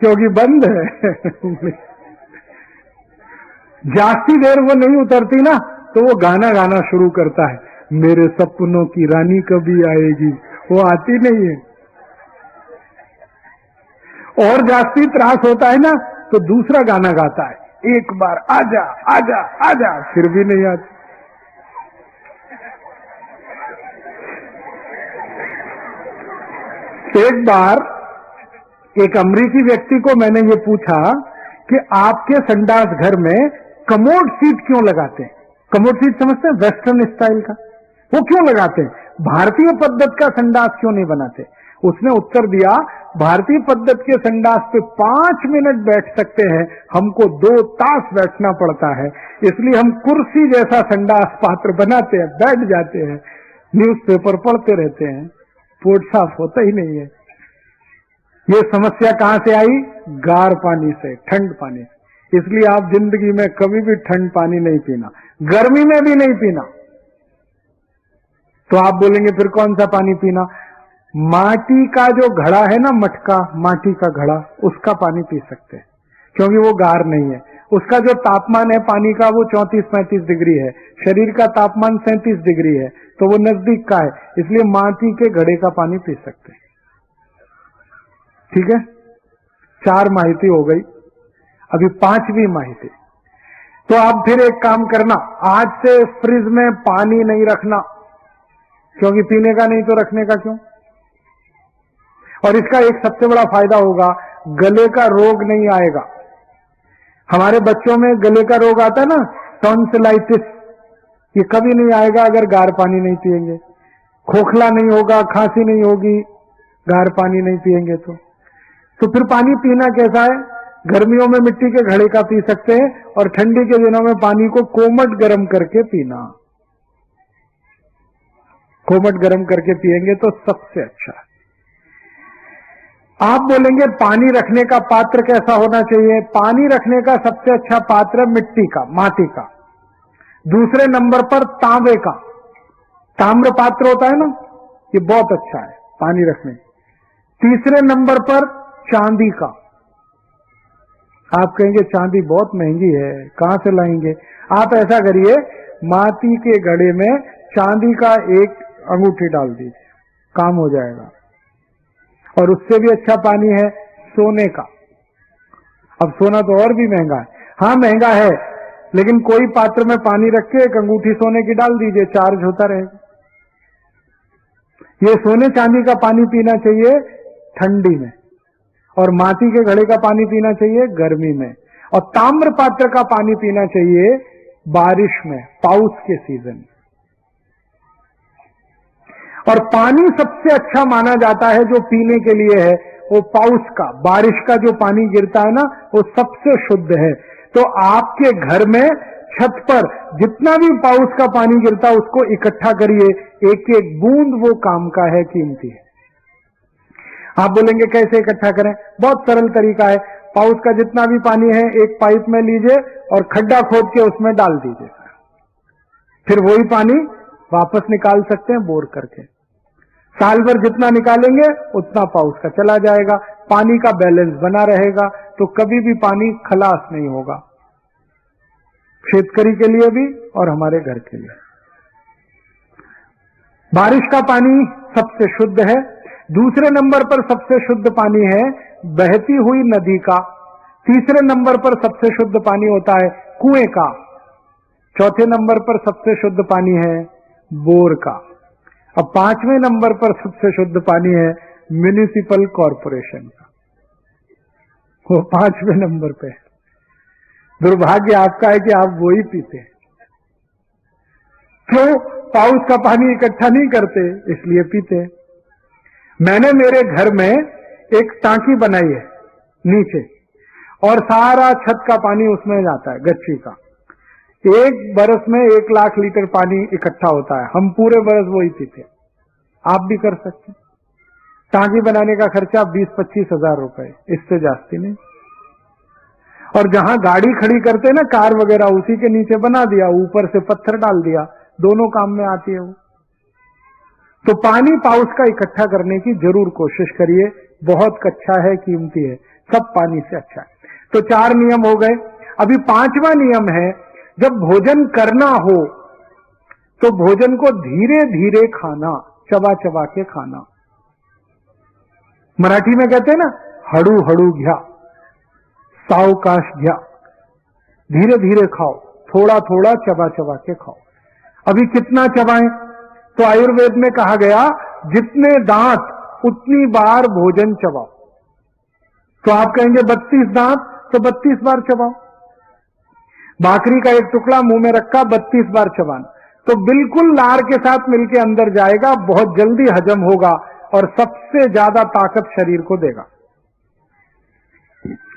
Speaker 1: क्योंकि बंद है। जास्ती देर वो नहीं उतरती ना, तो वो गाना गाना शुरू करता है, मेरे सपनों की रानी कभी आएगी। वो आती नहीं है। और जास्ती त्रास होता है ना, तो दूसरा गाना गाता है, एक बार आजा आजा आजा, फिर भी नहीं आती। एक बार एक अमरीकी व्यक्ति को मैंने ये पूछा कि आपके संडास घर में कमोड सीट क्यों लगाते हैं? कमोड सीट समझते हैं, वेस्टर्न स्टाइल का, वो क्यों लगाते हैं? भारतीय पद्धति का संडास क्यों नहीं बनाते? उसने उत्तर दिया, भारतीय पद्धति के संडास पे 5 मिनट बैठ सकते हैं, हमको 2 तास बैठना पड़ता है, इसलिए हम कुर्सी जैसा संडास पात्र बनाते हैं, बैठ जाते हैं, न्यूज़पेपर पढ़ते रहते हैं, पोट साफ होता ही नहीं है। ये समस्या कहां से आई? गार पानी से, ठंड पानी से। इसलिए आप जिंदगी में कभी भी ठंड पानी नहीं पीना, गर्मी में भी नहीं पीना। तो आप बोलेंगे फिर कौन सा पानी पीना? माटी का जो घड़ा है ना, मटका, माटी का घड़ा, उसका पानी पी सकते हैं, क्योंकि वो गार नहीं है। उसका जो तापमान है पानी का वो 34-35 डिग्री है, शरीर का तापमान 37 डिग्री है, तो वो नजदीक का है, इसलिए माटी के घड़े का पानी पी सकते हैं। ठीक है, 4 माहिती हो गई, अभी 5वीं माहिती। तो आप फिर एक काम करना, आज से फ्रिज में पानी नहीं रखना, क्योंकि पीने का नहीं तो रखने का क्यों? और इसका एक सबसे बड़ा फायदा होगा, गले का रोग नहीं आएगा। हमारे बच्चों में गले का रोग आता है ना, टॉन्सिलाइटिस, ये कभी नहीं आएगा अगर गार पानी नहीं पिएंगे। खोखला नहीं होगा, खांसी नहीं होगी, गार पानी नहीं पिएंगे तो फिर पानी पीना कैसा है? गर्मियों में मिट्टी के घड़े का पी सकते हैं, और ठंडी के दिनों में पानी को कोमट गर्म करके पीना। कोमट गर्म करके पिएंगे तो सबसे अच्छा है। आप बोलेंगे पानी रखने का पात्र कैसा होना चाहिए? पानी रखने का सबसे अच्छा पात्र मिट्टी का, माटी का। दूसरे नंबर पर तांबे का, ताम्र पात्र होता है ना, ये बहुत अच्छा है पानी रखने। तीसरे नंबर पर चांदी का। आप कहेंगे चांदी बहुत महंगी है, कहां से लाएंगे? आप ऐसा करिए, माटी के घड़े में चांदी का एक अंगूठी डाल दीजिए, काम हो जाएगा। और उससे भी अच्छा पानी है सोने का। अब सोना तो और भी महंगा है, हाँ महंगा है, लेकिन कोई पात्र में पानी रख के एक अंगूठी सोने की डाल दीजिए, चार्ज होता रहेगा। ये सोने चांदी का पानी पीना चाहिए ठंडी में, और माटी के घड़े का पानी पीना चाहिए गर्मी में, और ताम्र पात्र का पानी पीना चाहिए बारिश में, पाउस के सीजन में। और पानी सबसे अच्छा माना जाता है जो पीने के लिए है, वो पाउस का, बारिश का जो पानी गिरता है ना, वो सबसे शुद्ध है। तो आपके घर में छत पर जितना भी पाउस का पानी गिरता है उसको इकट्ठा करिए, एक एक बूंद वो काम का है, कीमती है। आप बोलेंगे कैसे इकट्ठा करें? बहुत सरल तरीका है। पाउस का जितना भी पानी है एक पाइप में लीजिए और खड्डा खोद के उसमें डाल दीजिए, फिर वही पानी वापस निकाल सकते हैं बोर करके। साल भर जितना निकालेंगे उतना पाउस का चला जाएगा, पानी का बैलेंस बना रहेगा, तो कभी भी पानी खलास नहीं होगा, शेतकरी के लिए भी और हमारे घर के लिए। बारिश का पानी सबसे शुद्ध है। दूसरे नंबर पर सबसे शुद्ध पानी है बहती हुई नदी का। तीसरे नंबर पर सबसे शुद्ध पानी होता है कुएं का। चौथे नंबर पर सबसे शुद्ध पानी है बोर का। अब 5वें नंबर पर सबसे शुद्ध पानी है म्युनिसिपल कॉरपोरेशन का, वो 5वें नंबर पे है। दुर्भाग्य आपका है कि आप वो ही पीते हैं। क्यों? पाउस का पानी इकट्ठा नहीं करते, इसलिए पीते हैं। मैंने मेरे घर में एक टांकी बनाई है नीचे, और सारा छत का पानी उसमें जाता है, गच्ची का। एक बरस में 1 लाख लीटर पानी इकट्ठा होता है, हम पूरे बरस वही पीते हैं। आप भी कर सकते हैं। टांकी बनाने का खर्चा 20-25 हजार रुपए, इससे जास्ती नहीं। और जहां गाड़ी खड़ी करते ना कार वगैरह, उसी के नीचे बना दिया, ऊपर से पत्थर डाल दिया, दोनों काम में आती है वो। तो पानी पाउस का इकट्ठा करने की जरूर कोशिश करिए, बहुत अच्छा है, कीमती है, सब पानी से अच्छा है। तो 4 नियम हो गए। अभी 5वां नियम है, जब भोजन करना हो तो भोजन को धीरे धीरे खाना, चबा चबा के खाना। मराठी में कहते हैं ना, हड़ू हड़ू घ्या, सावकाश घ्या, धीरे धीरे खाओ, थोड़ा थोड़ा चबा चबा के खाओ। अभी कितना चबाएं? तो आयुर्वेद में कहा गया, जितने दांत उतनी बार भोजन चबाओ। तो आप कहेंगे 32 दांत, तो 32 बार चबाओ। भाकरी का एक टुकड़ा मुंह में रखा, 32 बार चबाना, तो बिल्कुल लार के साथ मिलके अंदर जाएगा, बहुत जल्दी हजम होगा और सबसे ज्यादा ताकत शरीर को देगा।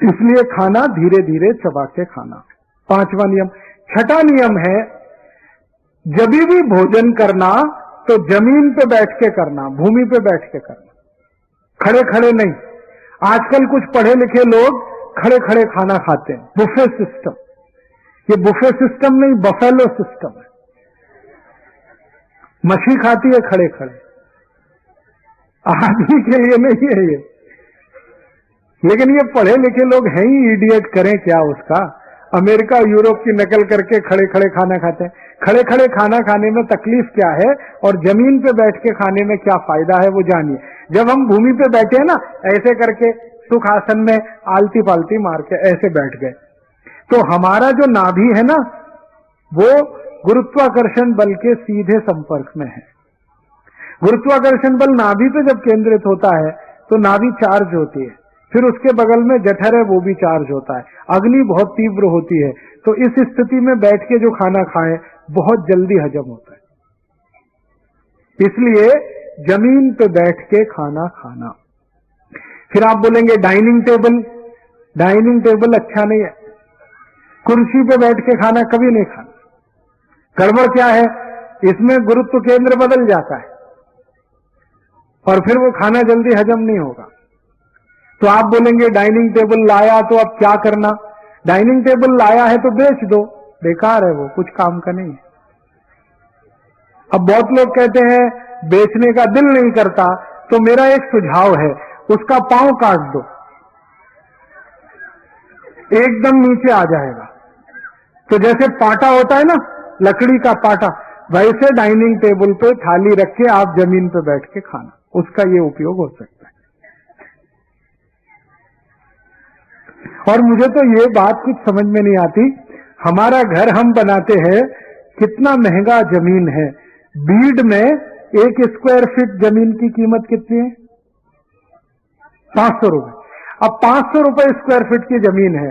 Speaker 1: इसलिए खाना धीरे धीरे चबा के खाना, 5वां नियम। 6वां नियम है, जब भी भोजन करना तो जमीन पे बैठ के करना, भूमि पे बैठ के करना, खड़े खड़े नहीं। आजकल कुछ पढ़े लिखे लोग खड़े खड़े खाना खाते हैं, बुफे सिस्टम। ये बुफे सिस्टम नहीं, बफेलो सिस्टम है। मछली खाती है खड़े खड़े, आदमी के लिए नहीं है ये। लेकिन ये पढ़े लिखे लोग हैं ही इडियट, करें क्या उसका। अमेरिका यूरोप की नकल करके खड़े खड़े खाना खाते हैं। खड़े खड़े खाना खाने में तकलीफ क्या है और जमीन पे बैठ के खाने में क्या फायदा है, वो जानिए। जब हम भूमि पे बैठे हैं ना, ऐसे करके सुख आसन में आलती पालती मार के ऐसे बैठ गए, तो हमारा जो नाभि है ना, वो गुरुत्वाकर्षण बल के सीधे संपर्क में है। गुरुत्वाकर्षण बल नाभि पे जब केंद्रित होता है तो नाभि चार्ज होती है, फिर उसके बगल में जठर है, वो भी चार्ज होता है, अग्नि बहुत तीव्र होती है। तो इस स्थिति में बैठ के जो खाना खाएं, बहुत जल्दी हजम होता है। इसलिए जमीन पे बैठ के खाना खाना। फिर आप बोलेंगे डाइनिंग टेबल, डाइनिंग टेबल अच्छा नहीं है, कुर्सी पे बैठ के खाना कभी नहीं खाना। गड़बड़ क्या है, इसमें गुरुत्व केंद्र बदल जाता है और फिर वो खाना जल्दी हजम नहीं होगा। तो आप बोलेंगे डाइनिंग टेबल लाया तो अब क्या करना? डाइनिंग टेबल लाया है तो बेच दो, बेकार है वो, कुछ काम का नहीं है। अब बहुत लोग कहते हैं बेचने का दिल नहीं करता, तो मेरा एक सुझाव है, उसका पांव काट दो, एकदम नीचे आ जाएगा। तो जैसे पाटा होता है ना, लकड़ी का पाटा, वैसे डाइनिंग टेबल पे थाली रख के आप जमीन पे बैठ के खाना, उसका ये उपयोग हो सकता है। और मुझे तो ये बात कुछ समझ में नहीं आती, हमारा घर हम बनाते हैं, कितना महंगा जमीन है। बीड में 1 स्क्वायर फीट जमीन की कीमत कितनी है? 500 रुपए। अब 500 रुपए स्क्वायर फीट की जमीन है।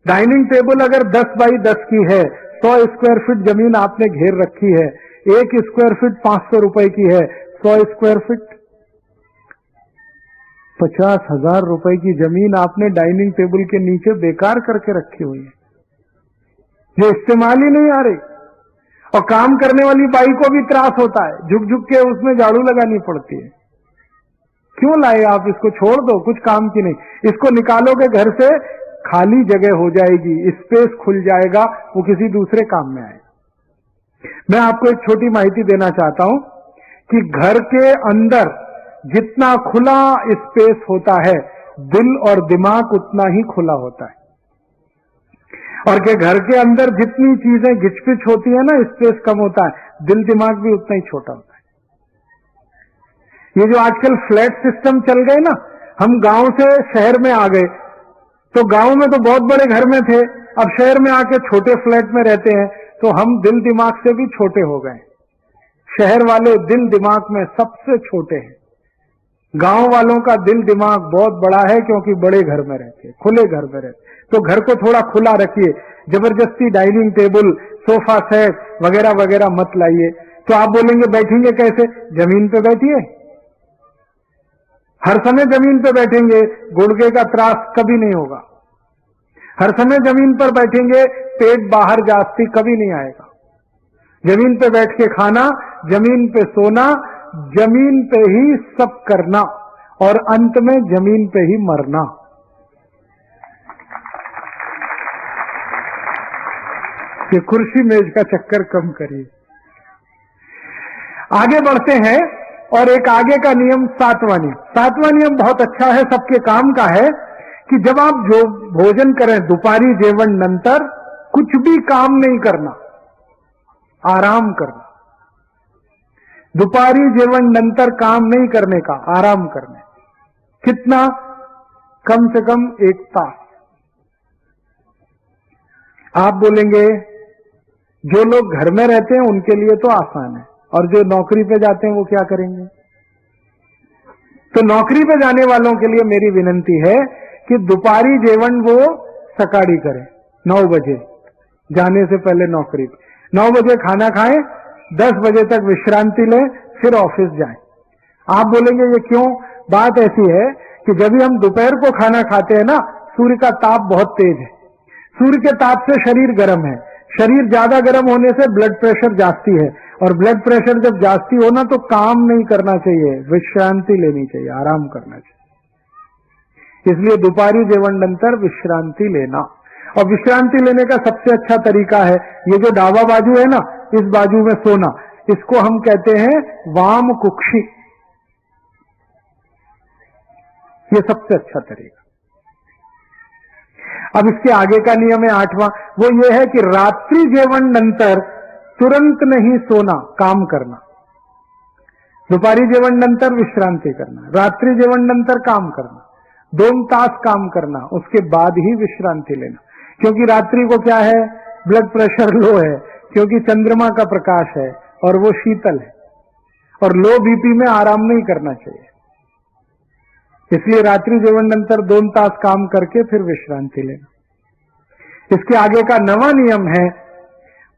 Speaker 1: डाइनिंग टेबल अगर 10 बाई 10 की है, 100 स्क्वायर फीट जमीन आपने घेर रखी है, 1 स्क्वायर फीट 500 रुपए की है, 100 स्क्वायर फीट 50,000 रुपए की जमीन आपने डाइनिंग टेबल के नीचे बेकार करके रखी हुई है, जो इस्तेमाल ही नहीं आ रही। और काम करने वाली बाई को भी त्रास होता है, झुक झुक के उसमें झाड़ू लगानी पड़ती है। क्यों लाए आप इसको? छोड़ दो, कुछ काम की नहीं। इसको निकालोगे घर से, खाली जगह हो जाएगी, स्पेस खुल जाएगा, वो किसी दूसरे काम में आए। मैं आपको एक छोटी माहिती देना चाहता हूं कि घर के अंदर जितना खुला स्पेस होता है, दिल और दिमाग उतना ही खुला होता है। और कि घर के अंदर जितनी चीजें घिचपिच होती है ना, स्पेस कम होता है, दिल दिमाग भी उतना ही छोटा होता है। ये जो आजकल फ्लैट सिस्टम चल गए ना, हम गांव से शहर में आ गए, तो गांव में तो बहुत बड़े घर में थे, अब शहर में आके छोटे फ्लैट में रहते हैं, तो हम दिल दिमाग से भी छोटे हो गए। शहर वाले दिल दिमाग में सबसे छोटे हैं, गांव वालों का दिल दिमाग बहुत बड़ा है, क्योंकि बड़े घर में रहते हैं, खुले घर में रहते हैं। तो घर को थोड़ा खुला रखिए, जबरदस्ती डाइनिंग टेबल, सोफा सेट वगैरह वगैरह मत लाइए। तो आप बोलेंगे बैठेंगे कैसे? जमीन पे बैठिए, हर समय जमीन पे बैठेंगे, गुड़गे का त्रास कभी नहीं होगा। हर समय जमीन पर बैठेंगे, पेट बाहर जास्ती कभी नहीं आएगा। जमीन पे बैठ के खाना, जमीन पे सोना, जमीन पे ही सब करना, और अंत में जमीन पे ही मरना। कि कुर्सी मेज का चक्कर कम करिए। आगे बढ़ते हैं और एक आगे का नियम, सातवां नियम। सातवां नियम बहुत अच्छा है, सबके काम का है कि जब आप जो भोजन करें, दुपारी जेवण नंतर कुछ भी काम नहीं करना, आराम करना। दुपारी जेवण नंतर काम नहीं करने का, आराम करने। कितना? कम से कम 1 तास। आप बोलेंगे जो लोग घर में रहते हैं उनके लिए तो आसान है, और जो नौकरी पे जाते हैं वो क्या करेंगे? तो नौकरी पे जाने वालों के लिए मेरी विनंती है कि दुपारी जेवण वो सकाड़ी करें, 9 बजे जाने से पहले नौकरी पे। 9 बजे खाना खाएं, 10 बजे तक विश्रांति लें, फिर ऑफिस जाएं। आप बोलेंगे ये क्यों? बात ऐसी है कि जब भी हम दोपहर को खाना खाते हैं ना, सूर्य का ताप बहुत तेज है। सूर्य के ताप से शरीर गर्म है। शरीर ज्यादा गर्म होने से ब्लड प्रेशर जास्ती है, और ब्लड प्रेशर जब जास्ती हो ना तो काम नहीं करना चाहिए, विश्रांति लेनी चाहिए, आराम करना चाहिए। इसलिए दोपहरी जेवण नंतर विश्रांति लेना, और विश्रांति लेने का सबसे अच्छा तरीका है ये जो डावा बाजू है ना, इस बाजू में सोना। इसको हम कहते हैं वाम कुक्षी। ये सबसे अच्छा तरीका। अब इसके आगे का नियम है 8वां, वो ये है कि रात्रि जेवण नंतर तुरंत नहीं सोना, काम करना। दुपारी जेवण नंतर विश्रांति करना, रात्रि जेवण नंतर काम करना, 2 तास काम करना, उसके बाद ही विश्रांति लेना। क्योंकि रात्रि को क्या है, ब्लड प्रेशर लो है, क्योंकि चंद्रमा का प्रकाश है और वो शीतल है, और लो बीपी में आराम नहीं करना चाहिए। इसलिए रात्रि जेवण नंतर 2 तास काम करके फिर विश्रांति लेना। इसके आगे का 9वां नियम है,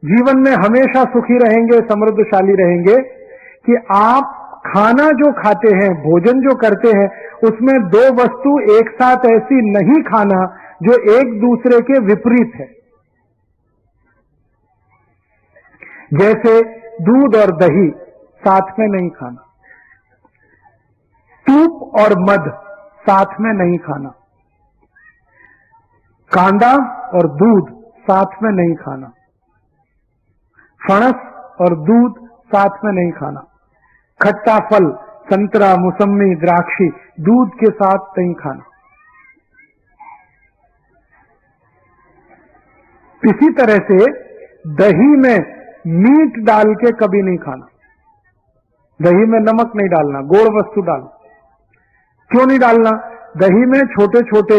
Speaker 1: जीवन में हमेशा सुखी रहेंगे, समृद्धशाली रहेंगे, कि आप खाना जो खाते हैं, भोजन जो करते हैं, उसमें 2 वस्तु एक साथ ऐसी नहीं खाना जो एक दूसरे के विपरीत है। जैसे दूध और दही साथ में नहीं खाना, सूप और मध साथ में नहीं खाना, कांदा और दूध साथ में नहीं खाना, फणस और दूध साथ में नहीं खाना, खट्टा फल संतरा, मौसम्मी, द्राक्षी दूध के साथ नहीं खाना। इसी तरह से दही में मीट डाल के कभी नहीं खाना। दही में नमक नहीं डालना, गोड़ वस्तु डालना। क्यों नहीं डालना? दही में छोटे छोटे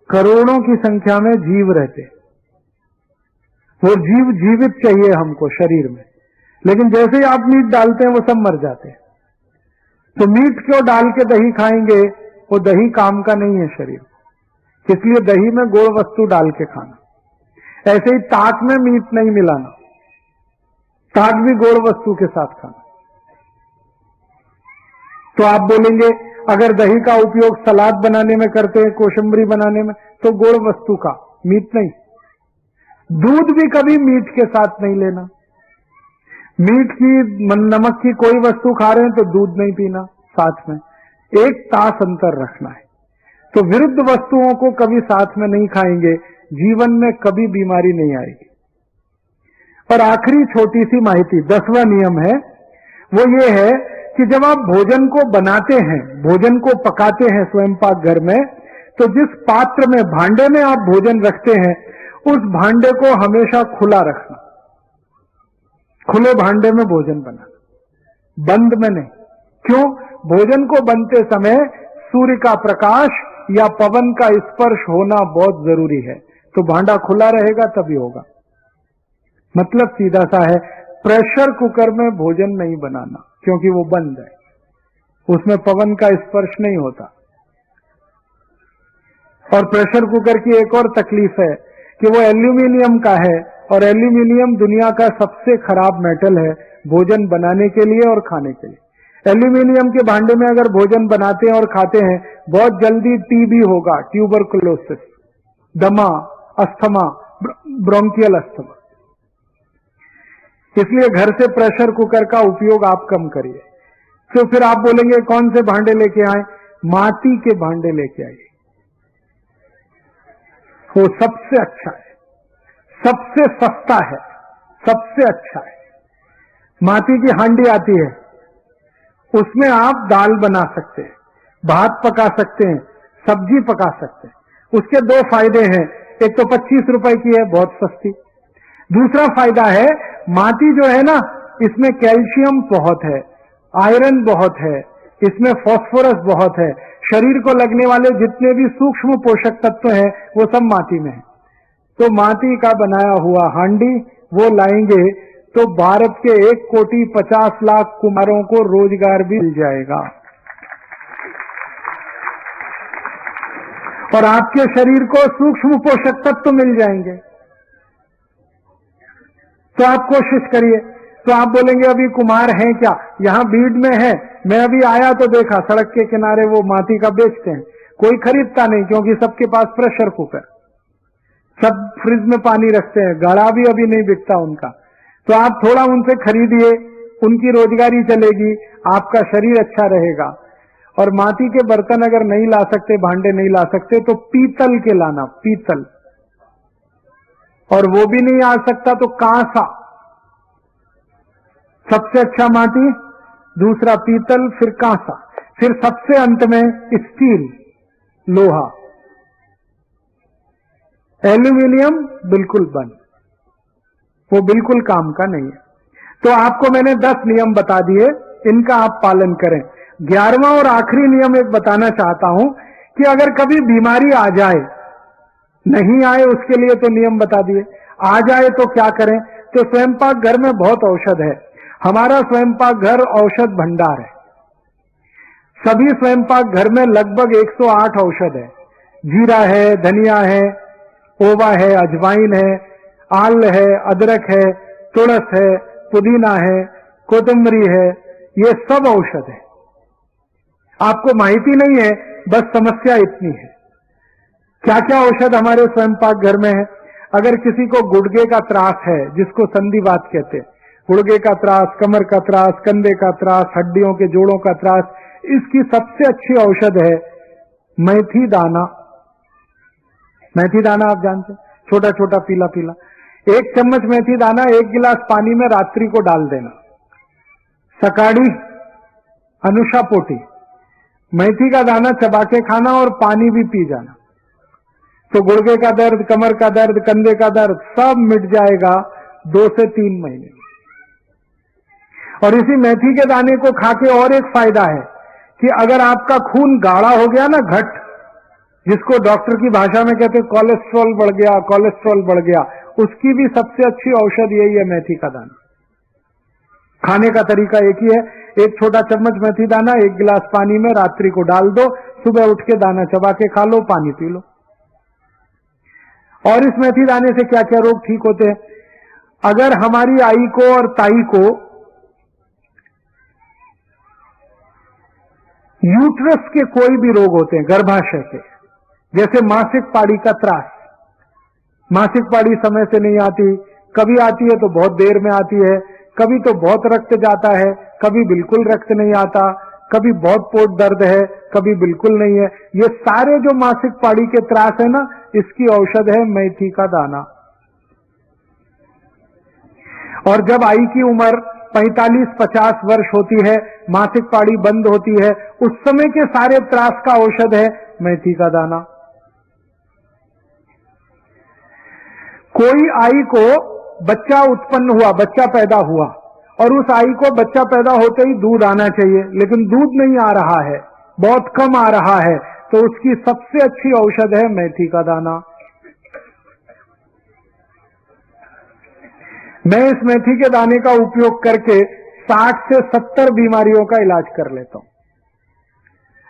Speaker 1: करोड़ों की संख्या में जीव रहते, वो जीव जीवित चाहिए हमको शरीर में, लेकिन जैसे ही आप मीट डालते हैं वो सब मर जाते हैं। तो मीट क्यों डाल के दही खाएंगे? वो दही काम का नहीं है शरीर, इसलिए दही में गोड़ वस्तु डाल के खाना। ऐसे ही ताक में मीट नहीं मिलाना, ताक भी गोड़ वस्तु के साथ खाना। तो आप बोलेंगे अगर दही का उपयोग सलाद बनाने में करते हैं, कोशिम्बरी बनाने में, तो गोड़ वस्तु का, मीट नहीं। दूध भी कभी मीट के साथ नहीं लेना। मीट की, नमक की कोई वस्तु खा रहे हैं तो दूध नहीं पीना साथ में, 1 तास अंतर रखना है। तो विरुद्ध वस्तुओं को कभी साथ में नहीं खाएंगे, जीवन में कभी बीमारी नहीं आएगी। और आखिरी छोटी सी माहिती, 10वां नियम है, वो ये है कि जब आप भोजन को बनाते हैं, भोजन को पकाते हैं स्वयं पाक घर में, तो जिस पात्र में, भांडे में आप भोजन रखते हैं, उस भांडे को हमेशा खुला रखना। खुले भांडे में भोजन बनाना, बंद में नहीं। क्यों? भोजन को बनते समय सूर्य का प्रकाश या पवन का स्पर्श होना बहुत जरूरी है, तो भांडा खुला रहेगा तभी होगा। मतलब सीधा सा है, प्रेशर कुकर में भोजन नहीं बनाना, क्योंकि वो बंद है, उसमें पवन का स्पर्श नहीं होता। और प्रेशर कुकर की एक और तकलीफ है कि वो एल्यूमिनियम का है, और एल्यूमिनियम दुनिया का सबसे खराब मेटल है भोजन बनाने के लिए और खाने के लिए। एल्यूमिनियम के भांडे में अगर भोजन बनाते हैं और खाते हैं, बहुत जल्दी टीबी होगा, ट्यूबरकुलोसिस, दमा, अस्थमा, ब्रोंकियल अस्थमा। इसलिए घर से प्रेशर कुकर का उपयोग आप कम करिए। तो फिर आप बोलेंगे कौन से भांडे लेके आए? माटी के भांडे लेके आइए, वो सबसे अच्छा है। सबसे सस्ता है, सबसे अच्छा है। माटी की हांडी आती है, उसमें आप दाल बना सकते हैं, भात पका सकते हैं, सब्जी पका सकते हैं। उसके दो फायदे हैं, एक तो 25 रुपए की है, बहुत सस्ती। दूसरा फायदा है, माटी जो है ना, इसमें कैल्शियम बहुत है, आयरन बहुत है, इसमें फास्फोरस बहुत है। शरीर को लगने वाले जितने भी सूक्ष्म पोषक तत्व हैं वो सब माटी में है। तो माटी का बनाया हुआ हांडी वो लाएंगे तो भारत के 1,50,00,000 कुम्हारों को रोजगार भी मिल जाएगा और आपके शरीर को सूक्ष्म पोषक तत्व मिल जाएंगे। तो आप कोशिश करिए। तो आप बोलेंगे अभी कुम्हार हैं क्या? यहां बीड में है, मैं अभी आया तो देखा सड़क के किनारे वो माटी का बेचते हैं। कोई खरीदता नहीं क्योंकि सबके पास प्रेशर कुकर, सब फ्रिज में पानी रखते हैं, घड़ा भी अभी नहीं बिकता उनका। तो आप थोड़ा उनसे खरीदिए, उनकी रोजगारी चलेगी, आपका शरीर अच्छा रहेगा। और माटी के बर्तन अगर नहीं ला सकते, भांडे नहीं ला सकते, तो पीतल के लाना, पीतल। और वो भी नहीं आ सकता तो कांसा, सबसे अच्छा माटी, दूसरा पीतल, फिर कांसा, फिर सबसे अंत में स्टील, लोहा। एल्यूमिनियम बिल्कुल बंद, वो बिल्कुल काम का नहीं है। तो आपको मैंने 10 नियम बता दिए, इनका आप पालन करें। 11वां और आखिरी नियम एक बताना चाहता हूं कि अगर कभी बीमारी आ जाए, नहीं आए उसके लिए तो नियम बता दिए, आ जाए तो क्या करें। तो स्वयंपाक घर में बहुत औषध है। हमारा स्वयंपाक घर औषध भंडार है। सभी स्वयंपाक घर में लगभग 108 औषध है। जीरा है, धनिया है, ओवा है, अजवाइन है, आल है, अदरक है, तुलस है, पुदीना है, कोतंबरी है, ये सब औषध है। आपको माहिती नहीं है, बस समस्या इतनी है। क्या क्या औषध हमारे स्वयंपाक घर में है? अगर किसी को गुर्दे का त्रास है, जिसको संधिवात कहते हैं, गुर्दे का त्रास, कमर का त्रास, कंधे का त्रास, हड्डियों के जोड़ों का त्रास, इसकी सबसे अच्छी औषध है मेथी दाना। मेथी दाना आप जानते हैं, छोटा छोटा पीला पीला। 1 चम्मच मेथी दाना 1 गिलास पानी में रात्रि को डाल देना, सकाड़ी अनुषा पोटी मेथी का दाना चबा के खाना और पानी भी पी जाना। तो गुर्दे का दर्द, कमर का दर्द, कंधे का दर्द सब मिट जाएगा 2 से 3 महीने। और इसी मेथी के दाने को खाके और एक फायदा है कि अगर आपका खून गाढ़ा हो गया ना, घट, जिसको डॉक्टर की भाषा में कहते हैं कोलेस्ट्रॉल बढ़ गया, कोलेस्ट्रॉल बढ़ गया, उसकी भी सबसे अच्छी औषध यही है मेथी का दाना। खाने का तरीका एक ही है, 1 छोटा चम्मच मेथी दाना 1 गिलास पानी में रात्रि को डाल दो, सुबह उठ के दाना चबा के खा लो, पानी पी लो। और इस मेथी दाने से क्या क्या रोग ठीक होते हैं? अगर हमारी आई को और ताई को यूट्रस के कोई भी रोग होते हैं, गर्भाशय के, जैसे मासिक पाड़ी का त्रास, मासिक पाड़ी समय से नहीं आती, कभी आती है तो बहुत देर में आती है, कभी तो बहुत रक्त जाता है, कभी बिल्कुल रक्त नहीं आता, कभी बहुत पोट दर्द है, कभी बिल्कुल नहीं है, ये सारे जो मासिक पाड़ी के त्रास है ना, इसकी औषध है मेथी का दाना। और जब आई की उम्र 45-50 वर्ष होती है, मासिक पाड़ी बंद होती है, उस समय के सारे त्रास का औषध है मेथी का दाना। कोई आई को बच्चा उत्पन्न हुआ, बच्चा पैदा हुआ, और उस आई को बच्चा पैदा होते ही दूध आना चाहिए, लेकिन दूध नहीं आ रहा है, बहुत कम आ रहा है, तो उसकी सबसे अच्छी औषध है मेथी का दाना। मैं इस मेथी के दाने का उपयोग करके 60 से 70 बीमारियों का इलाज कर लेता हूं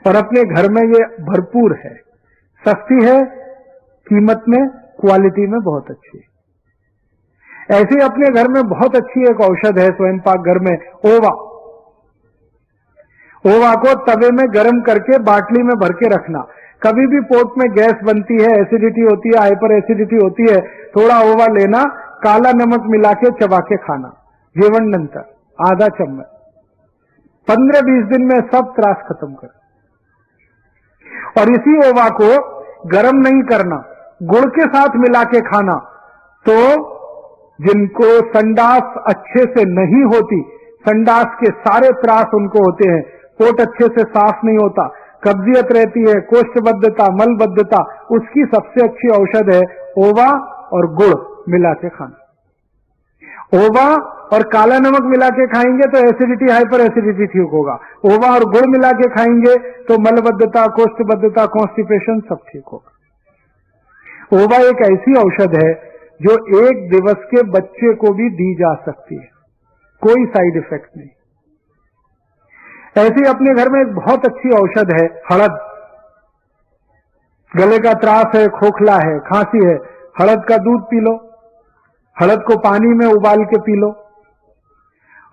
Speaker 1: और अपने घर में ये भरपूर है, सस्ती है, कीमत में, क्वालिटी में बहुत अच्छी है। ऐसे अपने घर में बहुत अच्छी एक औषध है स्वयंपाक घर में, ओवा। ओवा को तवे में गर्म करके बाटली में भर के रखना। कभी भी पोट में गैस बनती है, एसिडिटी होती है, हाइपर एसिडिटी होती है, थोड़ा ओवा लेना, काला नमक मिला के चबा के खाना, जेवण नंतर आधा चम्मच, 15-20 दिन में सब त्रास खत्म कर। और इसी ओवा को गर्म नहीं करना, गुड़ के साथ मिला के खाना, तो जिनको संडास अच्छे से नहीं होती, संडास के सारे त्रास उनको होते हैं, पोट अच्छे से साफ नहीं होता, कब्जियत रहती है, कोष्ठबद्धता, मलबद्धता, उसकी सबसे अच्छी औषध है ओवा और गुड़ मिला के खाना। ओवा और काला नमक मिला के खाएंगे तो एसिडिटी, हाइपर एसिडिटी ठीक होगा। ओवा और गुड़ मिला के खाएंगे तो मलबद्धता, कोष्ठबद्धता, कॉन्स्टिपेशन सब ठीक होगा। ओवा एक ऐसी औषध है जो 1 दिवस के बच्चे को भी दी जा सकती है, कोई साइड इफेक्ट नहीं। ऐसी अपने घर में एक बहुत अच्छी औषध है हळद। गले का त्रास है, खोखला है, खांसी है, हळद का दूध पी लो, हळद को पानी में उबाल के पी लो।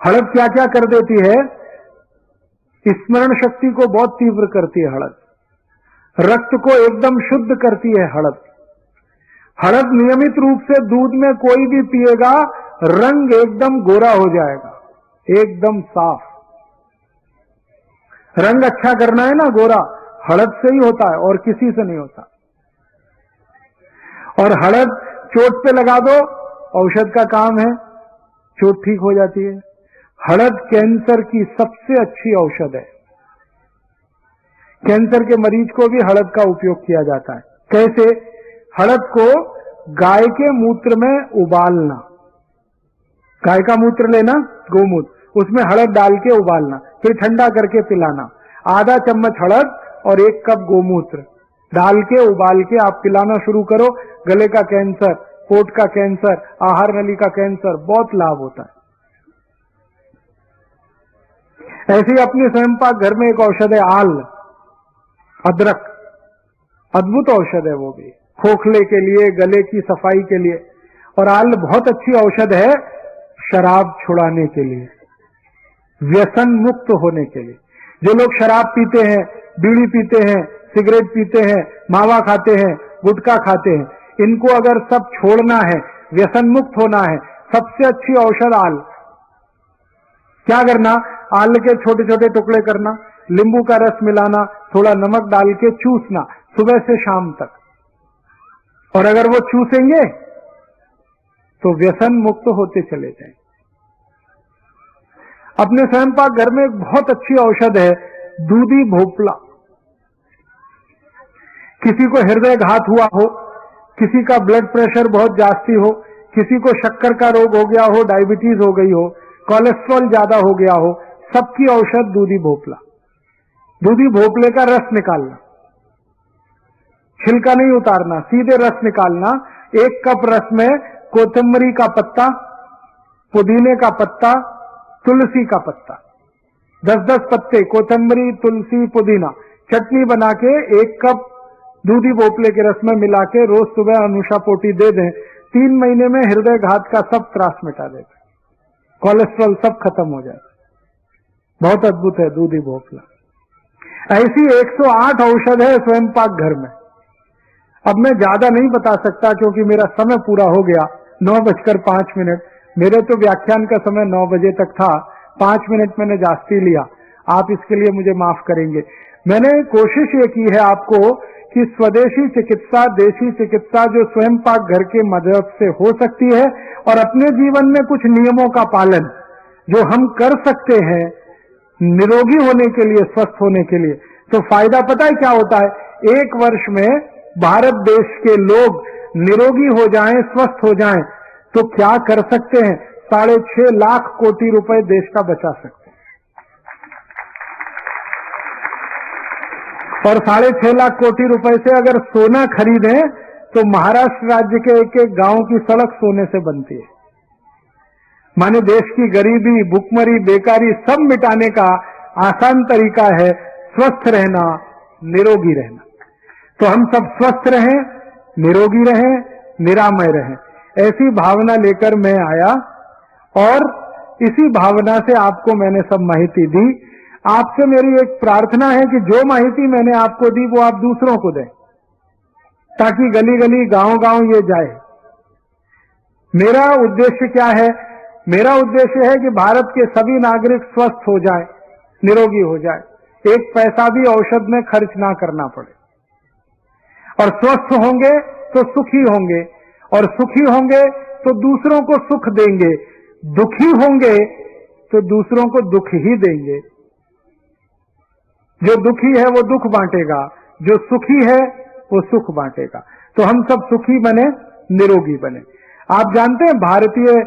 Speaker 1: हळद क्या क्या कर देती है, स्मरण शक्ति को बहुत तीव्र करती है हळद, रक्त को एकदम शुद्ध करती है हळद। हळद नियमित रूप से दूध में कोई भी पिएगा, रंग एकदम गोरा हो जाएगा, एकदम साफ। रंग अच्छा करना है ना, गोरा हळद से ही होता है और किसी से नहीं होता। और हळद चोट पे लगा दो, औषध का काम है, चोट ठीक हो जाती है। हळद कैंसर की सबसे अच्छी औषध है। कैंसर के मरीज को भी हळद का उपयोग किया जाता है। कैसे? हळद को गाय के मूत्र में उबालना, गाय का मूत्र लेना, गोमूत्र, उसमें हळद डाल के उबालना, फिर ठंडा करके पिलाना। आधा चम्मच हळद और 1 कप गोमूत्र डाल के उबाल के आप पिलाना शुरू करो। गले का कैंसर, पोट का कैंसर, आहार नली का कैंसर, बहुत लाभ होता है। ऐसे ही अपने स्वयंपाक घर में एक औषध है आल, अदरक, अद्भुत औषध है वो भी, खोखले के लिए, गले की सफाई के लिए। और आल बहुत अच्छी औषध है शराब छुड़ाने के लिए, व्यसन मुक्त होने के लिए। जो लोग शराब पीते हैं, बीड़ी पीते हैं, सिगरेट पीते हैं, मावा खाते हैं, गुटखा खाते हैं, इनको अगर सब छोड़ना है, व्यसन मुक्त होना है, सबसे अच्छी औषध आल। क्या करना? आल के छोटे छोटे टुकड़े करना, नींबू का रस मिलाना, थोड़ा नमक डाल के चूसना सुबह से शाम तक। और अगर वो चूसेंगे तो व्यसन मुक्त होते चले जाएं। अपने स्वयंपाक घर में एक बहुत अच्छी औषध है दूधी भोपला। किसी को हृदय घात हुआ हो, किसी का ब्लड प्रेशर बहुत जास्ती हो, किसी को शक्कर का रोग हो गया हो, डायबिटीज हो गई हो, कोलेस्ट्रॉल ज्यादा हो गया हो, सबकी औषध दूधी भोपला। दूधी भोपले का रस निकालना, छिलका नहीं उतारना, सीधे रस निकालना। 1 कप रस में कोतंबरी का पत्ता, पुदीने का पत्ता, तुलसी का पत्ता, 10-10 पत्ते, कोतंबरी, तुलसी, पुदीना, चटनी बना के 1 कप दूधी भोपले के रस में मिला के रोज सुबह अनुषा पोटी दे दें। 3 महीने में हृदय घात का सब त्रास मिटा देता, कोलेस्ट्रॉल सब खत्म हो जाएगा। बहुत अद्भुत है दूधी भोपला। ऐसी 108 औषध है स्वयंपाक घर में। अब मैं ज्यादा नहीं बता सकता क्योंकि मेरा समय पूरा हो गया, 9:05। मेरे तो व्याख्यान का समय 9 बजे तक था, 5 मिनट मैंने जास्ती लिया, आप इसके लिए मुझे माफ करेंगे। मैंने कोशिश ये की है आपको कि स्वदेशी चिकित्सा, देशी चिकित्सा जो स्वयंपाक घर के मदद से हो सकती है, और अपने जीवन में कुछ नियमों का पालन जो हम कर सकते हैं निरोगी होने के लिए, स्वस्थ होने के लिए, तो फायदा पता है क्या होता है? 1 वर्ष में भारत देश के लोग निरोगी हो जाएं, स्वस्थ हो जाएं, तो क्या कर सकते हैं? 6.5 लाख कोटि रुपए देश का बचा सकते हैं। और 6.5 लाख कोटि रुपए से अगर सोना खरीदें तो महाराष्ट्र राज्य के एक गांव की सड़क सोने से बनती है। माने देश की गरीबी, भुखमरी, बेकारी सब मिटाने का आसान तरीका है स्वस्थ रहना, निरोगी रहना। तो हम सब स्वस्थ रहें, निरोगी रहें, निरामय रहें, ऐसी भावना लेकर मैं आया और इसी भावना से आपको मैंने सब माहिती दी। आपसे मेरी एक प्रार्थना है कि जो माहिती मैंने आपको दी वो आप दूसरों को दें, ताकि गली गली, गांव गांव ये जाए। मेरा उद्देश्य क्या है? मेरा उद्देश्य है कि भारत के सभी नागरिक स्वस्थ हो जाएं, निरोगी हो जाएं, एक पैसा भी औषध में खर्च ना करना पड़े। और स्वस्थ होंगे तो सुखी होंगे, और सुखी होंगे तो दूसरों को सुख देंगे, दुखी होंगे तो दूसरों को दुख ही देंगे। जो दुखी है वो दुख बांटेगा, जो सुखी है वो सुख बांटेगा। तो हम सब सुखी बने, निरोगी बने। आप जानते हैं भारतीय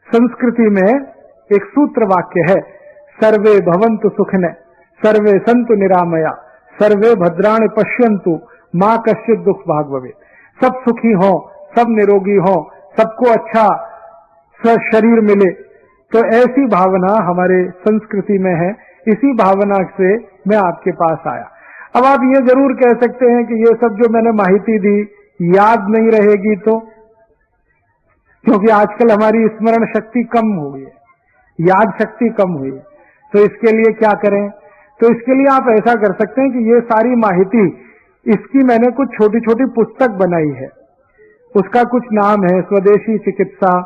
Speaker 1: संस्कृति में एक सूत्र वाक्य है, सर्वे भवन्तु सुखिनः, सर्वे सन्तु निरामया, सर्वे भद्राणि पश्यन्तु, मां कश्चित् दुख भाग् भवेत्। सब सुखी हो, सब निरोगी हो, सबको अच्छा शरीर मिले। तो ऐसी भावना हमारे संस्कृति में है। इसी भावना से मैं आपके पास आया। अब आप ये जरूर कह सकते हैं कि ये सब जो मैंने माहिती दी याद नहीं रहेगी, तो क्योंकि आजकल हमारी स्मरण शक्ति कम हो गई है, याद शक्ति कम हुई है, तो इसके लिए क्या करें? तो इसके लिए आप ऐसा कर सकते हैं कि ये सारी माहिती, इसकी मैंने कुछ छोटी छोटी पुस्तक बनाई है। उसका कुछ नाम है स्वदेशी चिकित्सा,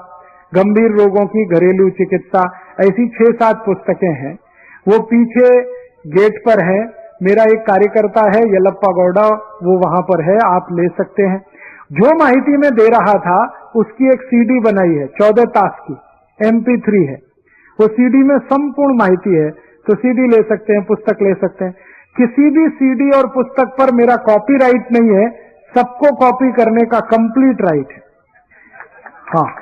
Speaker 1: गंभीर रोगों की घरेलू चिकित्सा, ऐसी 6-7 पुस्तकें हैं। वो पीछे गेट पर है। मेरा एक कार्यकर्ता है यलप्पा गौड़ा, वो वहां पर है, आप ले सकते हैं। जो माहिती मैं दे रहा था उसकी एक सीडी बनाई है 14 तास की, MP3 है। वो सीडी में संपूर्ण माहिती है, तो सीडी ले सकते हैं, पुस्तक ले सकते हैं। किसी भी सीडी और पुस्तक पर मेरा कॉपीराइट नहीं है, सबको कॉपी करने का कंप्लीट राइट है। हाँ,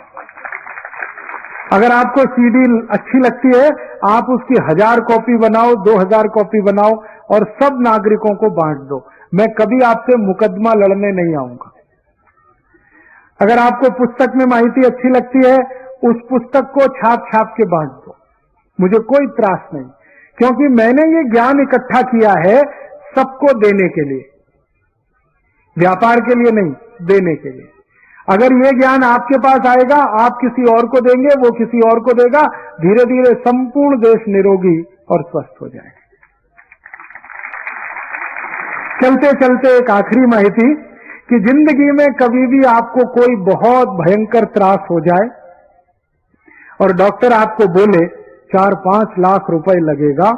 Speaker 1: अगर आपको सीडी अच्छी लगती है, आप उसकी 1000 कॉपी बनाओ, 2000 कॉपी बनाओ और सब नागरिकों को बांट दो। मैं कभी आपसे मुकदमा लड़ने नहीं आऊंगा। अगर आपको पुस्तक में माहिती अच्छी लगती है, उस पुस्तक को छाप छाप के बांट दो, मुझे कोई त्रास नहीं, क्योंकि मैंने ये ज्ञान इकट्ठा किया है सबको देने के लिए, व्यापार के लिए नहीं, देने के लिए। अगर ये ज्ञान आपके पास आएगा, आप किसी और को देंगे, वो किसी और को देगा, धीरे धीरे संपूर्ण देश निरोगी और स्वस्थ हो जाएगा। चलते चलते एक आखिरी माहिती कि जिंदगी में कभी भी आपको कोई बहुत भयंकर त्रास हो जाए और डॉक्टर आपको बोले 4-5 लाख रुपए लगेगा,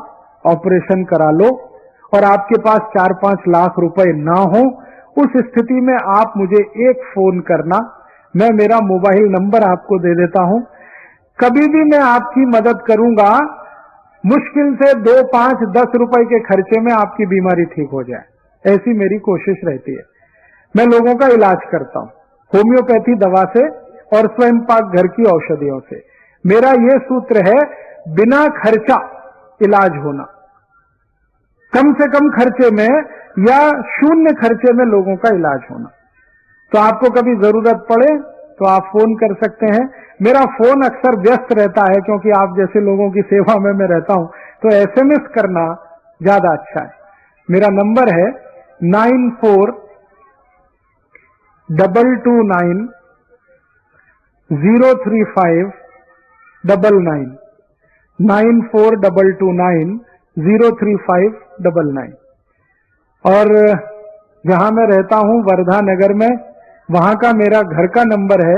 Speaker 1: ऑपरेशन करा लो, और आपके पास 4-5 लाख रुपए ना हो, उस स्थिति में आप मुझे एक फोन करना, मैं मेरा मोबाइल नंबर आपको दे देता हूं। कभी भी मैं आपकी मदद करूंगा। मुश्किल से 2, 5, 10 रुपए के खर्चे में आपकी बीमारी ठीक हो जाए, ऐसी मेरी कोशिश रहती है। मैं लोगों का इलाज करता हूं होम्योपैथी दवा से और स्वयं पाक घर की औषधियों से। मेरा यह सूत्र है, बिना खर्चा इलाज होना, कम से कम खर्चे में या शून्य खर्चे में लोगों का इलाज होना। तो आपको कभी जरूरत पड़े तो आप फोन कर सकते हैं। मेरा फोन अक्सर व्यस्त रहता है, क्योंकि आप जैसे लोगों की सेवा में मैं रहता हूं, तो SMS करना ज्यादा अच्छा है। मेरा नंबर है 9422903599 9422903599। और जहां मैं रहता हूं वर्धा नगर में, वहां का मेरा घर का नंबर है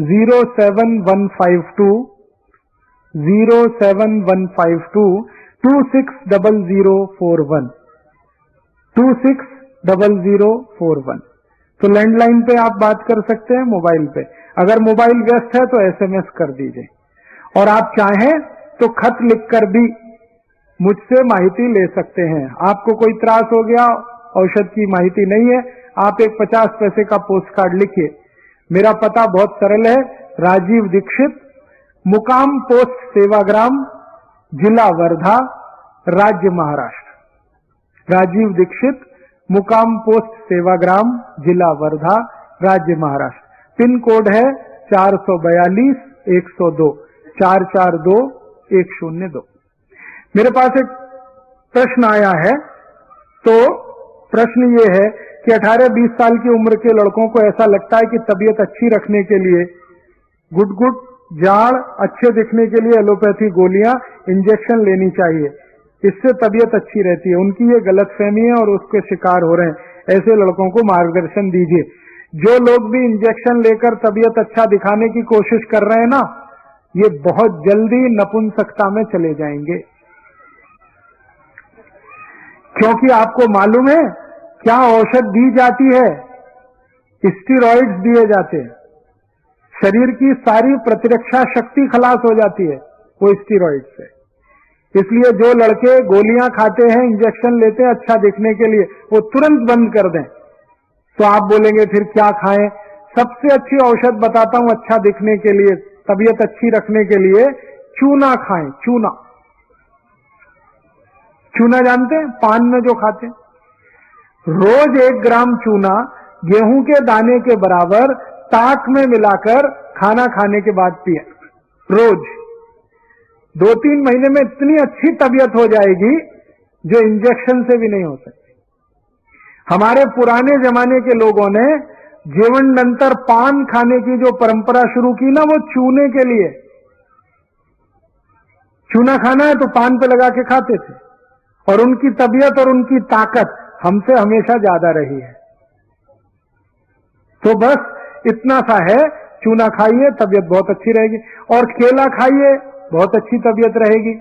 Speaker 1: 07152 260041। तो लैंडलाइन पे आप बात कर सकते हैं, मोबाइल पे। अगर मोबाइल व्यस्त है तो SMS कर दीजिए, और आप चाहें तो खत लिखकर भी मुझसे माहिती ले सकते हैं। आपको कोई त्रास हो गया, औषध की माहिती नहीं है, आप एक 50 पैसे का पोस्ट कार्ड लिखिए। मेरा पता बहुत सरल है, राजीव दीक्षित, मुकाम पोस्ट सेवाग्राम, जिला वर्धा, राज्य महाराष्ट्र। राजीव दीक्षित, मुकाम पोस्ट सेवाग्राम, जिला वर्धा, राज्य महाराष्ट्र। पिन कोड है 442-102 442-102। मेरे पास एक प्रश्न आया है। तो प्रश्न ये है कि 18-20 साल की उम्र के लड़कों को ऐसा लगता है कि तबीयत अच्छी रखने के लिए गुटगुट, जाड़, अच्छे दिखने के लिए एलोपैथी गोलियां, इंजेक्शन लेनी चाहिए, इससे तबीयत अच्छी रहती है। उनकी ये गलतफहमी है और उसके शिकार हो रहे हैं। ऐसे लड़कों को मार्गदर्शन दीजिए। जो लोग भी इंजेक्शन लेकर तबीयत अच्छा दिखाने की कोशिश कर रहे हैं ना, ये बहुत जल्दी नपुंसकता में चले जाएंगे। क्योंकि आपको मालूम है क्या औषध दी जाती है? स्टीरॉइड्स दिए जाते हैं, शरीर की सारी प्रतिरक्षा शक्ति खलास हो जाती है वो स्टीरॉइड से। इसलिए जो लड़के गोलियां खाते हैं, इंजेक्शन लेते हैं अच्छा दिखने के लिए, वो तुरंत बंद कर दें। तो आप बोलेंगे फिर क्या खाएं? सबसे अच्छी औषध बताता हूं अच्छा दिखने के लिए, तबीयत अच्छी रखने के लिए, चूना खाएं। चूना, चूना जानते हैं? पान में जो खाते हैं। रोज 1 ग्राम चूना गेहूं के दाने के बराबर ताक में मिलाकर खाना खाने के बाद पिए रोज। 2-3 महीने में इतनी अच्छी तबीयत हो जाएगी जो इंजेक्शन से भी नहीं हो सकती। हमारे पुराने जमाने के लोगों ने जीवनांतर पान खाने की जो परंपरा शुरू की ना, वो चूने के लिए। चूना खाना है तो पान पे लगा के खाते थे, और उनकी तबीयत और उनकी ताकत हमसे हमेशा ज्यादा रही है। तो बस इतना सा है, चूना खाइए तबीयत बहुत अच्छी रहेगी, और केला खाइए बहुत अच्छी तबीयत रहेगी,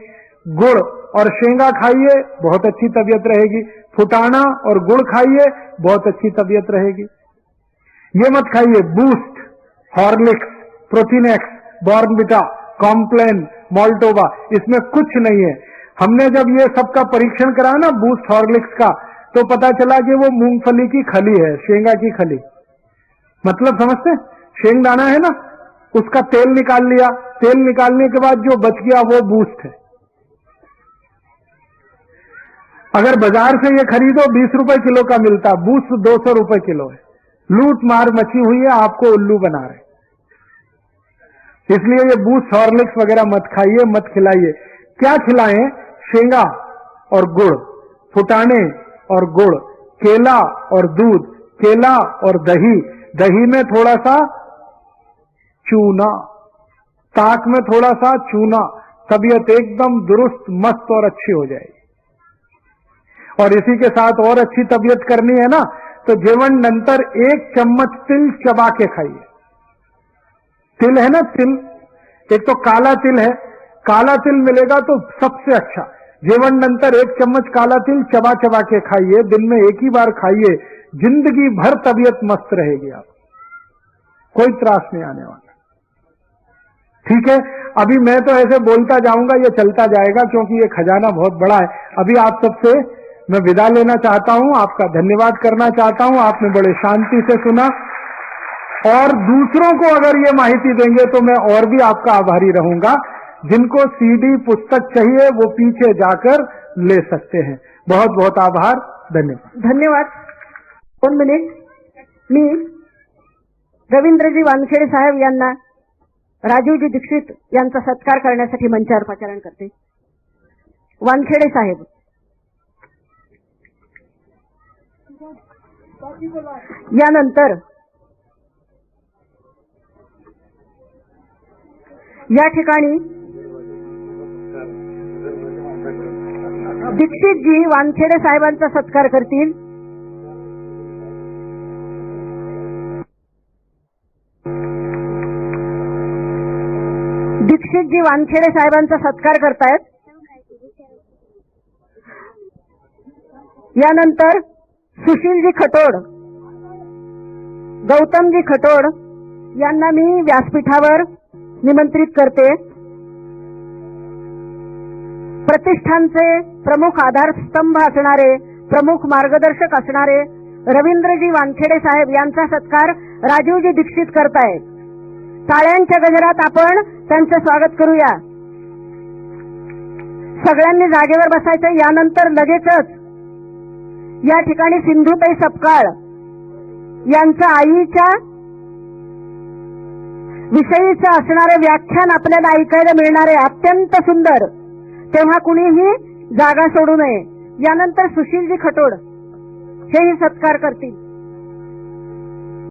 Speaker 1: गुड़ और शेंगा खाइए बहुत अच्छी तबीयत रहेगी, फुटाना और गुड़ खाइए बहुत अच्छी तबीयत रहेगी। ये मत खाइए Boost, Horlicks, Protinex, Bournvita, Complan, Maltova, इसमें कुछ नहीं है। हमने जब ये सबका परीक्षण कराया ना बूस्ट हॉर्लिक्स का, तो पता चला कि वो मूंगफली की खली है, शेंगा की खली। मतलब समझते? शेंगदाना है ना, उसका तेल निकाल लिया, तेल निकालने के बाद जो बच गया वो बूस्ट है। अगर बाजार से ये खरीदो 20 रुपए किलो का मिलता, बूस्ट 200 रुपए किलो है। लूट मार मची हुई है, आपको उल्लू बना रहे। इसलिए ये बूस्ट हॉर्लिक्स वगैरह मत खाइए, मत खिलाइए। क्या खिलाएं? शेंगा और गुड़, फुटाने और गुड़, केला और दूध, केला और दही, दही में थोड़ा सा चूना, ताक में थोड़ा सा चूना, तबीयत एकदम दुरुस्त, मस्त और अच्छी हो जाएगी। और इसी के साथ और अच्छी तबीयत करनी है ना, तो जीवनांतर 1 चम्मच तिल चबा के खाइए। तिल है ना, तिल, एक तो काला तिल है, काला तिल मिलेगा तो सबसे अच्छा। जीवनांतर 1 चम्मच काला तिल चबा चबा के खाइए, दिन में 1 ही बार खाइए, जिंदगी भर तबीयत मस्त रहेगी, आप कोई त्रास नहीं आने वाला। ठीक है, अभी मैं तो ऐसे बोलता जाऊंगा, ये चलता जाएगा क्योंकि ये खजाना बहुत बड़ा है। अभी आप सबसे मैं विदा लेना चाहता हूं, आपका धन्यवाद करना चाहता हूं, आपने बड़े शांति से सुना, और दूसरों को अगर ये माहिती देंगे तो मैं और भी आपका आभारी रहूंगा। जिनको सीडी पुस्तक चाहिए वो पीछे जाकर ले सकते हैं। बहुत बहुत आभार, धन्यवाद।
Speaker 2: धन्यवाद। 1 मिनिट, मी रवींद्रजी वानखेडे साहेब यांना राजीवजी दीक्षित यांचा सत्कार करण्यासाठी मंचावर पाचारण करते। वानखेडे साहेब, यानंतर या ठिकाणी दीक्षितजी वानखेडे साहेबांचा सत्कार करतील। दीक्षितजी वानखेडे साहेबांचा सत्कार करतायत। यानंतर सुशीलजी खटोड, गौतमजी खटोड यांना मी व्यासपीठावर निमंत्रित करते। प्रतिष्ठानचे प्रमुख आधारस्तंभ असणारे, प्रमुख मार्गदर्शक असणारे रवींद्रजी वानखेडे साहेब यांचा सत्कार राजीवजी दीक्षित करतायत। टाळ्यांच्या गजरात आपण त्यांचे स्वागत करूया। सगळ्यांनी जागेवर बसायचं। यानंतर लगेचच या ठिकाणी सिंधुताई सपकाळ यांच्या आईच्या विषयीचं असणारे व्याख्यान आपल्याला ऐकायला मिळणार आहे, अत्यंत सुंदर। तेव्हा कुणीही जागा सोडू नये। यानंतर सुशीलजी खटोड हेही सत्कार करतील।